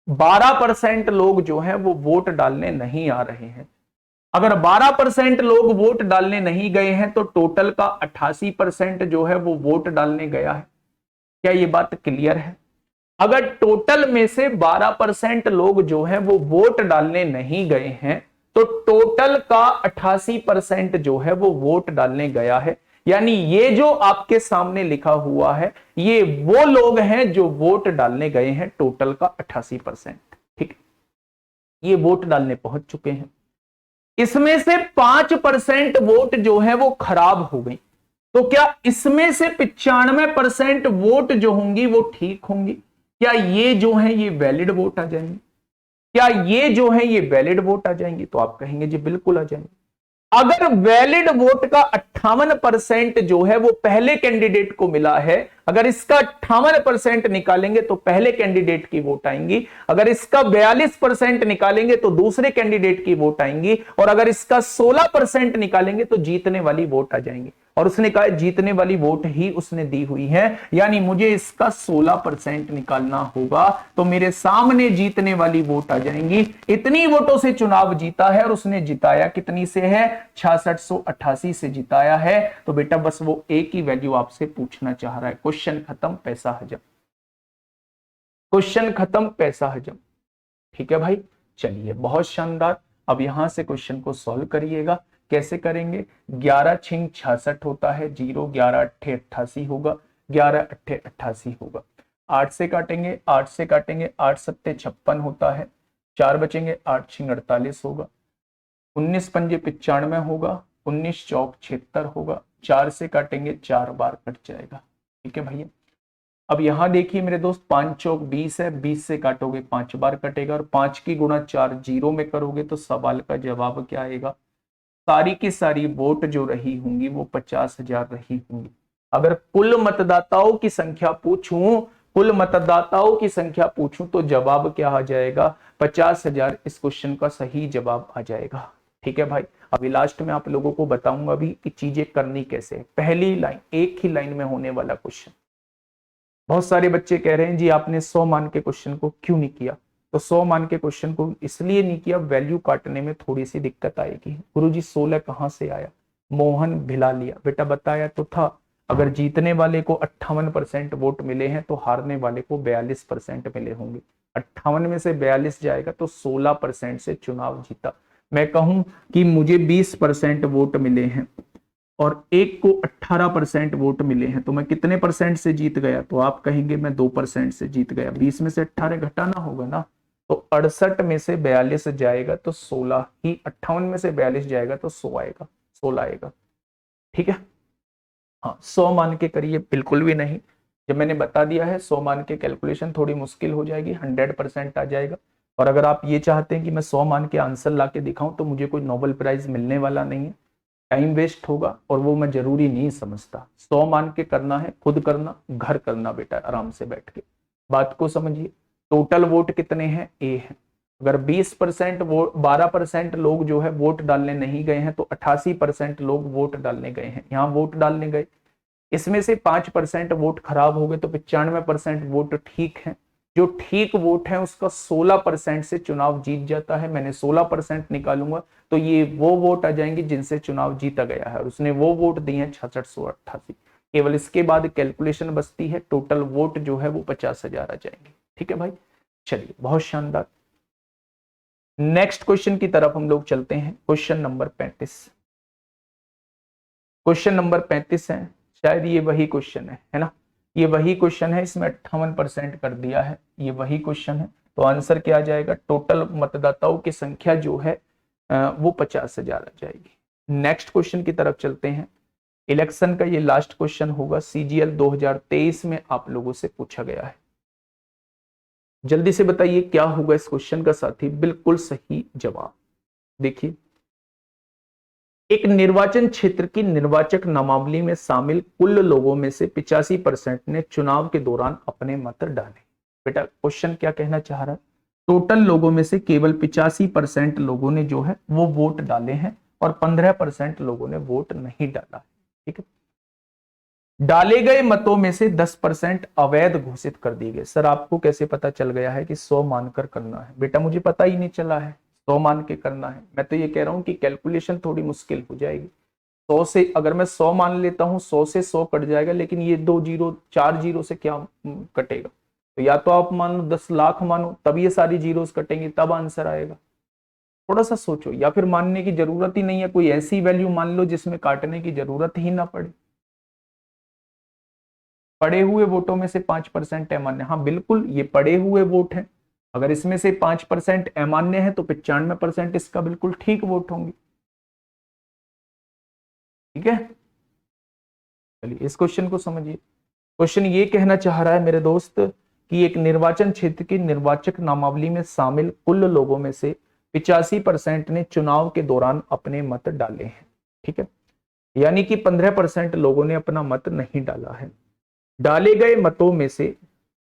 12% लोग जो हैं वो वोट डालने नहीं आ रहे हैं। अगर 12% लोग वोट डालने नहीं गए हैं तो टोटल का 88% जो है वो वोट डालने गया है। क्या ये बात क्लियर है? अगर टोटल में से 12% लोग जो है वो वोट डालने नहीं गए हैं तो टोटल का 88% जो है वो वोट डालने गया है। यानी ये जो आपके सामने लिखा हुआ है ये वो लोग हैं जो वोट डालने गए हैं, टोटल का 88%। ठीक, ये वोट डालने पहुंच चुके हैं। इसमें से 5% वोट जो है वो खराब हो गई, तो क्या इसमें से 95% वोट जो होंगी वो ठीक होंगी? क्या ये जो है ये वैलिड वोट आ जाएंगे? क्या ये जो है ये वैलिड वोट आ जाएंगे? तो आप कहेंगे जी बिल्कुल आ जाएंगे। अगर वैलिड वोट का 58% जो है वो पहले कैंडिडेट को मिला है, अगर इसका 58% निकालेंगे तो पहले कैंडिडेट की वोट आएंगी, अगर इसका 42% निकालेंगे तो दूसरे कैंडिडेट की वोट आएंगी, और अगर इसका 16% निकालेंगे तो जीतने वाली वोट आ जाएंगी। और उसने कहा जीतने वाली वोट ही उसने दी हुई है, यानी मुझे इसका 16% निकालना होगा, तो मेरे सामने जीतने वाली वोट आ जाएंगी। इतनी वोटों से चुनाव जीता है और उसने जिताया कितनी से है? 6688 से जिताया है। तो बेटा बस वो एक ही वैल्यू आपसे पूछना चाह रहा है। क्वेश्चन खत्म, पैसा हजम। क्वेश्चन खत्म, पैसा हजम। ठीक है भाई, चलिए बहुत शानदार। अब यहां से क्वेश्चन को सॉल्व करिएगा। कैसे करेंगे? 11 छिंग 66 होता है, 0 11 अट्ठे 88 होगा, 11 अट्ठे 88 होगा। 8 से काटेंगे, 8 से काटेंगे, 8 सत्ते 56 होता है, 4 बचेंगे, 8 छिंग 48 होगा, 19 पंजे 95 होगा, 19 चौक 76 होगा, 4 से काटेंगे, 4 बार कट जाएगा। ठीक है भैया, अब यहां देखिए मेरे दोस्त, 5 चौक 20 है, 20 से काटोगे 5 बार कटेगा, और 5 की गुणा 4 जीरो में करोगे तो सवाल का जवाब क्या आएगा? सारी की सारी वोट जो रही होंगी वो 50,000 रही होंगी। अगर कुल मतदाताओं की संख्या पूछूं, कुल मतदाताओं की संख्या पूछूं तो जवाब क्या आ जाएगा? 50,000 इस क्वेश्चन का सही जवाब आ जाएगा। ठीक है भाई, अभी लास्ट में आप लोगों को बताऊंगा भी कि चीजें करनी कैसे है। पहली लाइन, एक ही लाइन में होने वाला क्वेश्चन। बहुत सारे बच्चे कह रहे हैं जी आपने 100 मान के क्वेश्चन को क्यों नहीं किया? तो 100 मान के क्वेश्चन को इसलिए नहीं किया, वैल्यू काटने में थोड़ी सी दिक्कत आएगी। गुरुजी 16 कहां से आया? मोहन भिला लिया। बेटा बताया तो था, अगर जीतने वाले को 58% वोट मिले हैं तो हारने वाले को 42% मिले होंगे। 58 में से 42 जाएगा तो 16% से चुनाव जीता। मैं कहूं कि मुझे 20% वोट मिले हैं और एक को 18% वोट मिले हैं, तो मैं कितने परसेंट से जीत गया? तो आप कहेंगे मैं 2% से जीत गया। 20 में से 18 घटाना होगा ना, तो 68 में से 42 जाएगा तो 16 ही, 58 में से 42 जाएगा तो 100 आएगा, 16 आएगा। ठीक है, हाँ 100 मान के करिए, बिल्कुल भी नहीं। जब मैंने बता दिया है 100 मान के कैलकुलेशन थोड़ी मुश्किल हो जाएगी, 100% आ जाएगा। और अगर आप ये चाहते हैं कि मैं 100 मान के आंसर ला के दिखाऊं तो मुझे कोई नोबेल प्राइज मिलने वाला नहीं है, टाइम वेस्ट होगा और वो मैं जरूरी नहीं समझता। 100 मान के करना है, खुद करना, घर करना बेटा आराम से बैठ के। बात को समझिए। टोटल वोट कितने हैं? ए है। अगर 20% वोट, 12% लोग जो है वोट डालने नहीं गए हैं तो 88% लोग वोट डालने गए हैं, यहाँ वोट डालने गए। इसमें से 5% वोट खराब हो गए तो 95% वोट ठीक है। जो ठीक वोट है उसका 16% से चुनाव जीत जाता है। मैंने 16% निकालूंगा तो ये वो वोट आ जाएंगे जिनसे चुनाव जीता गया है, और उसने वो वोट दिए हैं 6688। केवल इसके बाद कैलकुलेशन बचती है, टोटल वोट जो है वो 50,000 आ जाएंगे। ठीक है भाई, चलिए बहुत शानदार। नेक्स्ट क्वेश्चन की तरफ हम लोग चलते हैं। Question number 35। क्वेश्चन नंबर 35 है, शायद ये वही क्वेश्चन है ना? ये वही क्वेश्चन है, इसमें 58% कर दिया है, ये वही क्वेश्चन है। तो आंसर क्या आ जाएगा? टोटल मतदाताओं की संख्या जो है वो 50,000 आ जाएगी। नेक्स्ट क्वेश्चन की तरफ चलते हैं। इलेक्शन का ये लास्ट क्वेश्चन होगा, सीजीएल 2023 में आप लोगों से पूछा गया है। जल्दी से बताइए क्या होगा इस क्वेश्चन का साथी? बिल्कुल सही जवाब। देखिए, एक निर्वाचन क्षेत्र की निर्वाचक नामावली में शामिल कुल लोगों में से 85% ने चुनाव के दौरान अपने मत डाले। बेटा क्वेश्चन क्या कहना चाह रहा है? टोटल लोगों में से केवल 85% लोगों ने जो है वो वोट डाले हैं और 15% लोगों ने वोट नहीं डाला। ठीक है, डाले गए मतों में से 10% अवैध घोषित कर दिए गए। सर आपको कैसे पता चल गया है कि 100 मानकर करना है? बेटा मुझे पता ही नहीं चला है, 100 मान के करना है। मैं तो ये कह रहा हूं कि कैलकुलेशन थोड़ी मुश्किल हो जाएगी। 100 से अगर मैं 100 मान लेता हूं, 100 से 100 कट जाएगा, लेकिन ये 2 जीरो 4 जीरो से क्या कटेगा? तो या तो आप मानो 10 लाख मानो, तब ये सारी जीरोस कटेंगे, तब आंसर आएगा। थोड़ा सा सोचो, या फिर मानने की जरूरत ही नहीं है, कोई ऐसी वैल्यू मान लो जिसमें काटने की जरूरत ही ना पड़े। पड़े हुए वोटों में से 5% अमान्य। हाँ बिल्कुल, ये पड़े हुए वोट हैं। अगर इसमें से 5% अमान्य है तो 95% इसका बिल्कुल ठीक वोट होंगे। ठीक है, चलिए इस क्वेश्चन को समझिए। क्वेश्चन ये कहना चाह रहा है मेरे दोस्त कि एक निर्वाचन क्षेत्र की निर्वाचक नामावली में शामिल कुल लोगों में से 85% ने चुनाव के दौरान अपने मत डाले हैं। ठीक है, यानी कि 15% लोगों ने अपना मत नहीं डाला है। डाले गए मतों में से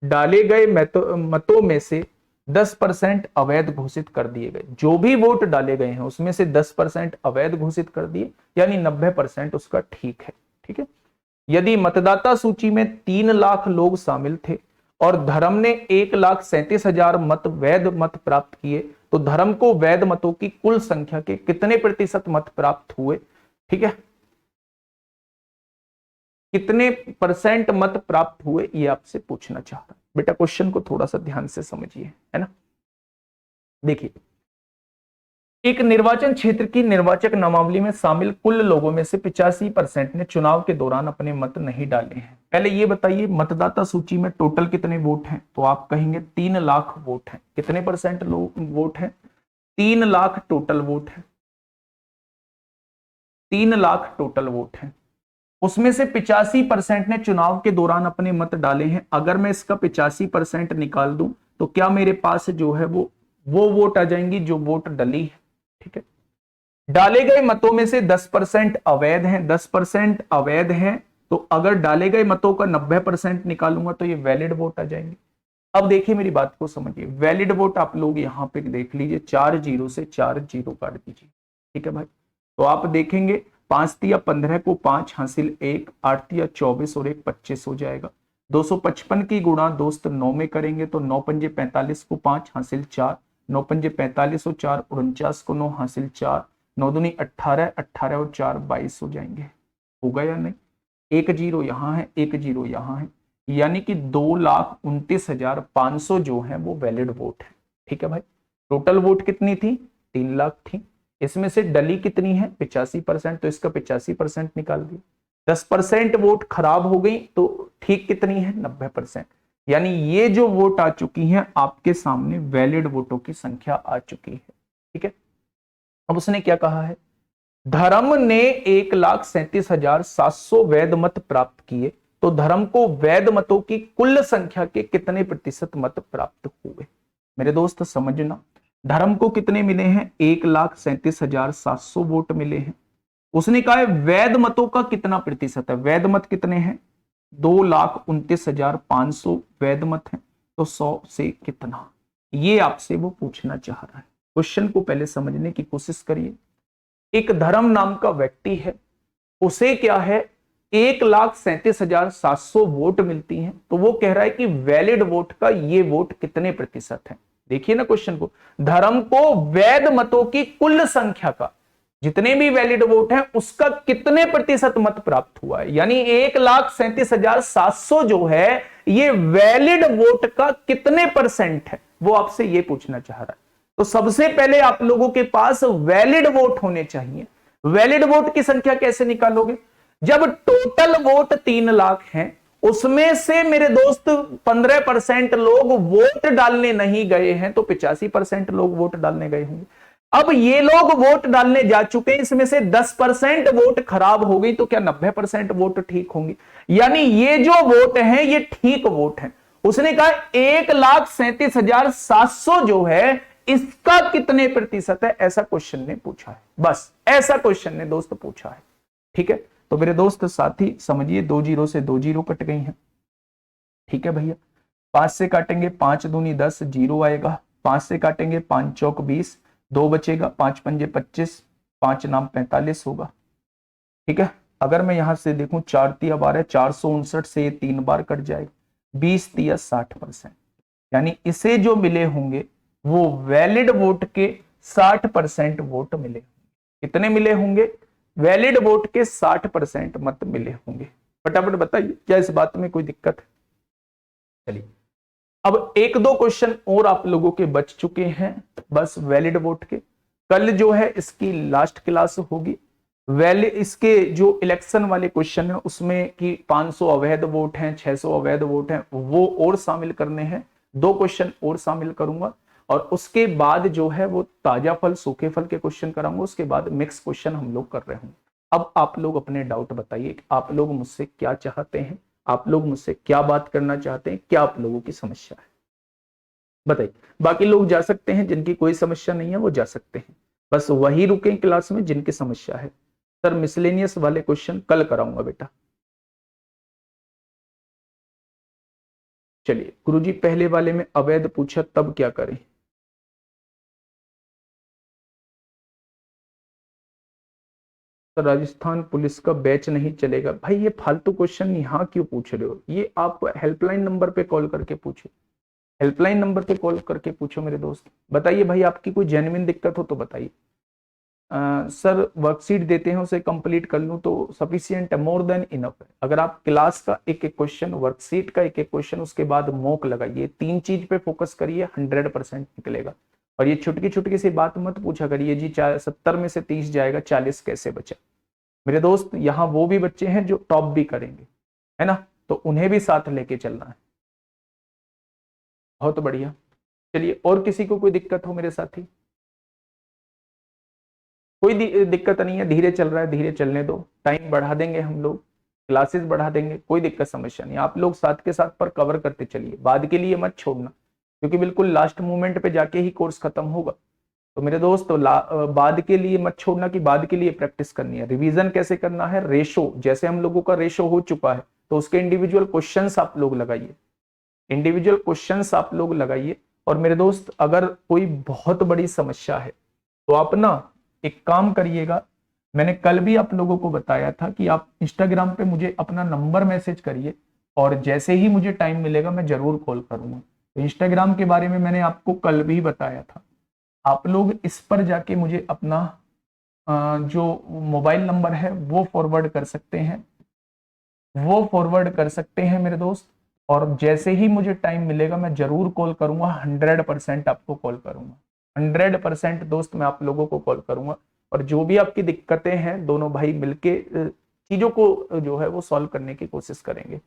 मतों में से 10% अवैध घोषित कर दिए गए। जो भी वोट डाले गए हैं उसमें से 10% अवैध घोषित कर दिए, यानी 90% उसका ठीक है। ठीक है, यदि मतदाता सूची में 3 लाख लोग शामिल थे और धर्म ने 1,37,000 मत वैध मत प्राप्त किए, तो धर्म को वैध मतों की कुल संख्या के कितने प्रतिशत मत प्राप्त हुए? ठीक है, कितने परसेंट मत प्राप्त हुए ये आपसे पूछना चाह रहा है। बेटा क्वेश्चन को थोड़ा सा ध्यान से समझिए, है ना? देखिए, एक निर्वाचन क्षेत्र की निर्वाचक नामावली में शामिल कुल लोगों में से 85% ने चुनाव के दौरान अपने मत नहीं डाले हैं। पहले ये बताइए मतदाता सूची में टोटल कितने वोट हैं? तो आप कहेंगे 3 लाख वोट हैं। कितने परसेंट वोट हैं? 3 लाख टोटल वोट है। 3 लाख टोटल वोट है, उसमें से 85% ने चुनाव के दौरान अपने मत डाले हैं। अगर मैं इसका 85% निकाल दूं तो क्या मेरे पास जो है वो वोट आ जाएंगी जो वोट डली है। ठीक है, डाले गए मतों में से 10% अवैध हैं, 10% अवैध हैं, तो अगर डाले गए मतों का 90% निकालूंगा तो ये वैलिड वोट आ जाएंगे। अब देखिए मेरी बात को समझिए, वैलिड वोट आप लोग यहां पे देख लीजिए, 4 जीरो से 4 जीरो काट दीजिए, ठीक है भाई। तो आप देखेंगे 5 तिया 15 को 5 हासिल 1, 8 तिया 24 और 1 25 हो जाएगा। 255 की गुणा दोस्त 9 में करेंगे तो 9 पंजे 45 को 5 हासिल 4, 9 पंजे 45 और 4 49 को 9 हासिल 4, 9 दूनी 18, 18 और 4 22 हो जाएंगे। होगा या नहीं? एक जीरो यहाँ है, एक जीरो यहाँ है, यानी कि 2,29,500 जो है वो वैलिड वोट है, ठीक है भाई। टोटल वोट कितनी थी? 3 लाख थी। इसमें से डली कितनी है? 85%, तो इसका 85% निकाल दिया। 10% वोट खराब हो गई तो ठीक कितनी है? 90%। यानी ये जो वोट आ चुकी है आपके सामने वैलिड वोटों की संख्या आ चुकी है, ठीक है। अब उसने क्या कहा है? धर्म ने 1,37,700 वैध मत प्राप्त किए, तो धर्म को वैध मतों की कुल संख्या के कितने प्रतिशत मत प्राप्त हुए? मेरे दोस्त समझना, धर्म को कितने मिले हैं? 1,37,700 वोट मिले हैं। उसने कहा है वैध मतों का कितना प्रतिशत है? वैध मत कितने हैं? 2,29,500 वैध मत हैं, तो 100 से कितना? ये आपसे वो पूछना चाह रहा है। क्वेश्चन को पहले समझने की कोशिश करिए। एक धर्म नाम का व्यक्ति है, उसे क्या है 1,37,700 वोट मिलती हैं, तो वो कह रहा है कि वैलिड वोट का ये वोट कितने प्रतिशत है। देखिए ना क्वेश्चन को, धर्म को वैध मतों की कुल संख्या का, जितने भी वैलिड वोट हैं उसका कितने प्रतिशत मत प्राप्त हुआ है, यानी 1,37,700 जो है ये वैलिड वोट का कितने परसेंट है, वो आपसे ये पूछना चाह रहा है। तो सबसे पहले आप लोगों के पास वैलिड वोट होने चाहिए। वैलिड वोट की संख्या कैसे निकालोगे? जब टोटल वोट 3 लाख हैं, उसमें से मेरे दोस्त 15% लोग वोट डालने नहीं गए हैं, तो 85% लोग वोट डालने गए होंगे। अब ये लोग वोट डालने जा चुके हैं, इसमें से 10% वोट खराब हो गई, तो क्या 90% वोट ठीक होंगी? यानी ये जो वोट है ये ठीक वोट है। उसने कहा 1,37,700 जो है इसका कितने प्रतिशत है, ऐसा क्वेश्चन ने पूछा है। बस ऐसा क्वेश्चन ने दोस्त पूछा है, ठीक है। तो मेरे दोस्त साथी समझिए, 2 जीरो से 2 जीरो कट गई हैं, ठीक है भैया। 5 से काटेंगे 5 दूनी 10, जीरो आएगा। 5 से काटेंगे 5 चौक 20, 2 बचेगा, 5 पंजे 25, 5 नाम 45 होगा, ठीक है। अगर मैं यहां से देखूं 4 तिया 12, 459 से 3 बार कट जाएगा, 20 तिया 60%, यानी इसे जो मिले होंगे वो वैलिड वोट के 60% वोट मिले। कितने मिले होंगे? वैलिड वोट के 60% मत मिले होंगे। फटाफट बताइए, क्या इस बात में कोई दिक्कत है? चलिए अब 1-2 क्वेश्चन और आप लोगों के बच चुके हैं, बस वैलिड वोट के। कल जो है इसकी लास्ट क्लास होगी। इसके जो इलेक्शन वाले क्वेश्चन है उसमें कि 500 अवैध वोट हैं, 600 अवैध वोट हैं, वो और शामिल करने हैं। 2 क्वेश्चन और शामिल करूंगा और उसके बाद जो है वो ताजा फल सूखे फल के क्वेश्चन कराऊंगा। उसके बाद मिक्स क्वेश्चन हम लोग कर रहे होंगे। अब आप लोग अपने डाउट बताइए, आप लोग मुझसे क्या चाहते हैं, आप लोग मुझसे क्या बात करना चाहते हैं, क्या आप लोगों की समस्या है बताइए। बाकी लोग जा सकते हैं, जिनकी कोई समस्या नहीं है वो जा सकते हैं, बस वही रुके क्लास में जिनकी समस्या है। सर मिसलेनियस वाले क्वेश्चन कल कराऊंगा बेटा। चलिए गुरुजी, पहले वाले में अवैध पूछा तब क्या करें? तो राजस्थान पुलिस का बैच नहीं चलेगा। भाई ये फालतू क्वेश्चन यहाँ क्यों पूछ रहे हो? ये आप हेल्पलाइन नंबर पे कॉल करके पूछो, हेल्पलाइन नंबर पे कॉल करके पूछो मेरे दोस्त। बताइए भाई, आपकी कोई जेन्युइन दिक्कत हो तो बताइए। सर वर्कशीट देते हैं उसे कंप्लीट कर लूं तो सफिशियंट है, मोर देन इनफ है। अगर आप क्लास का एक एक क्वेश्चन, वर्कशीट का एक एक क्वेश्चन, उसके बाद मॉक लगाइए, 3 चीज पे फोकस करिए, 100% निकलेगा। और ये छुटकी छुटकी सी बात मत पूछा करिए जी 70 में से 30 जाएगा, 40 कैसे बचा। मेरे दोस्त यहाँ वो भी बच्चे हैं जो टॉप भी करेंगे, है ना, तो उन्हें भी साथ लेके चलना है। बहुत बढ़िया। चलिए, और किसी को कोई दिक्कत हो मेरे साथी? कोई दिक्कत नहीं है, धीरे चल रहा है, धीरे चलने दो, टाइम बढ़ा देंगे हम लोग, क्लासेस बढ़ा देंगे, कोई दिक्कत समस्या नहीं। आप लोग साथ के साथ पर कवर करते चलिए, बाद के लिए मत छोड़ना, क्योंकि बिल्कुल लास्ट मोमेंट पे जाके ही कोर्स खत्म होगा। तो मेरे दोस्त बाद के लिए मत छोड़ना कि बाद के लिए प्रैक्टिस करनी है। रिवीजन कैसे करना है, रेशो, जैसे हम लोगों का रेशो हो चुका है तो उसके इंडिविजुअल क्वेश्चंस आप लोग लगाइए, इंडिविजुअल क्वेश्चंस आप लोग लगाइए। और मेरे दोस्त अगर कोई बहुत बड़ी समस्या है तो आप ना एक काम करिएगा, मैंने कल भी आप लोगों को बताया था कि आप इंस्टाग्राम पे मुझे अपना नंबर मैसेज करिए और जैसे ही मुझे टाइम मिलेगा मैं जरूर कॉल करूंगा। तो इंस्टाग्राम के बारे में मैंने आपको कल भी बताया था, आप लोग इस पर जाके मुझे अपना जो मोबाइल नंबर है वो फॉरवर्ड कर सकते हैं, वो फॉरवर्ड कर सकते हैं मेरे दोस्त। और जैसे ही मुझे टाइम मिलेगा मैं जरूर कॉल करूंगा, 100% आपको कॉल करूंगा, 100% दोस्त मैं आप लोगों को कॉल करूंगा। और जो भी आपकी दिक्कतें हैं दोनों भाई मिलके चीजों को जो है वो सॉल्व करने की कोशिश करेंगे।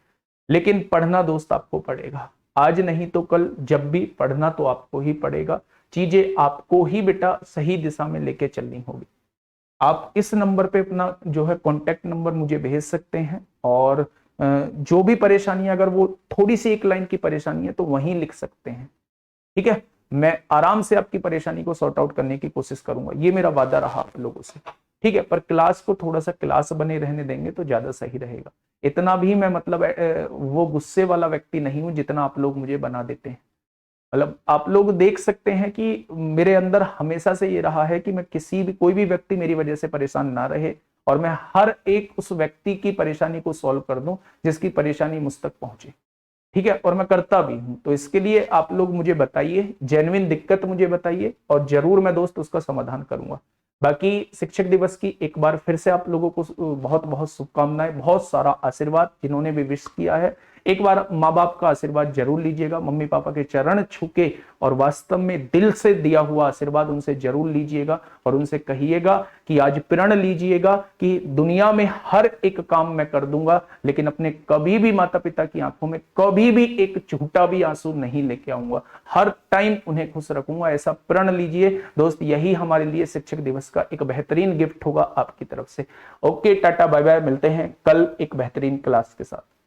लेकिन पढ़ना दोस्त आपको पड़ेगा, आज नहीं तो कल, जब भी पढ़ना तो आपको ही पड़ेगा। चीजें आपको ही बेटा सही दिशा में लेके चलनी होगी। आप इस नंबर पे अपना जो है कॉन्टेक्ट नंबर मुझे भेज सकते हैं और जो भी परेशानी, अगर वो थोड़ी सी एक लाइन की परेशानी है तो वहीं लिख सकते हैं, ठीक है। मैं आराम से आपकी परेशानी को सॉर्ट आउट करने की कोशिश करूंगा, ये मेरा वादा रहा आप लोगों से, ठीक है। पर क्लास को थोड़ा सा क्लास बने रहने देंगे तो ज्यादा सही रहेगा। इतना भी मैं मतलब वो गुस्से वाला व्यक्ति नहीं हूं जितना आप लोग मुझे बना देते हैं। मतलब आप लोग देख सकते हैं कि मेरे अंदर हमेशा से ये रहा है कि मैं किसी भी, कोई भी व्यक्ति मेरी वजह से परेशान ना रहे और मैं हर एक उस व्यक्ति की परेशानी को सॉल्व कर दूं जिसकी परेशानी मुझ तक पहुंचे, ठीक है। और मैं करता भी हूं। तो इसके लिए आप लोग मुझे बताइए, जेन्युइन दिक्कत मुझे बताइए और जरूर मैं दोस्त उसका समाधान करूंगा। बाकी शिक्षक दिवस की एक बार फिर से आप लोगों को बहुत बहुत शुभकामनाएं, बहुत सारा आशीर्वाद जिन्होंने भी विश किया है। एक बार माँ बाप का आशीर्वाद जरूर लीजिएगा, मम्मी पापा के चरण छू के, और वास्तव में दिल से दिया हुआ आशीर्वाद उनसे जरूर लीजिएगा और उनसे कहिएगा कि आज प्रण लीजिएगा कि दुनिया में हर एक काम मैं कर दूंगा, लेकिन अपने कभी भी माता पिता की आंखों में कभी भी एक झूठा भी आंसू नहीं लेके आऊंगा, हर टाइम उन्हें खुश रखूंगा। ऐसा प्रण लीजिए दोस्त, यही हमारे लिए शिक्षक दिवस का एक बेहतरीन गिफ्ट होगा आपकी तरफ से। ओके, टाटा बाय बाय, मिलते हैं कल एक बेहतरीन क्लास के साथ।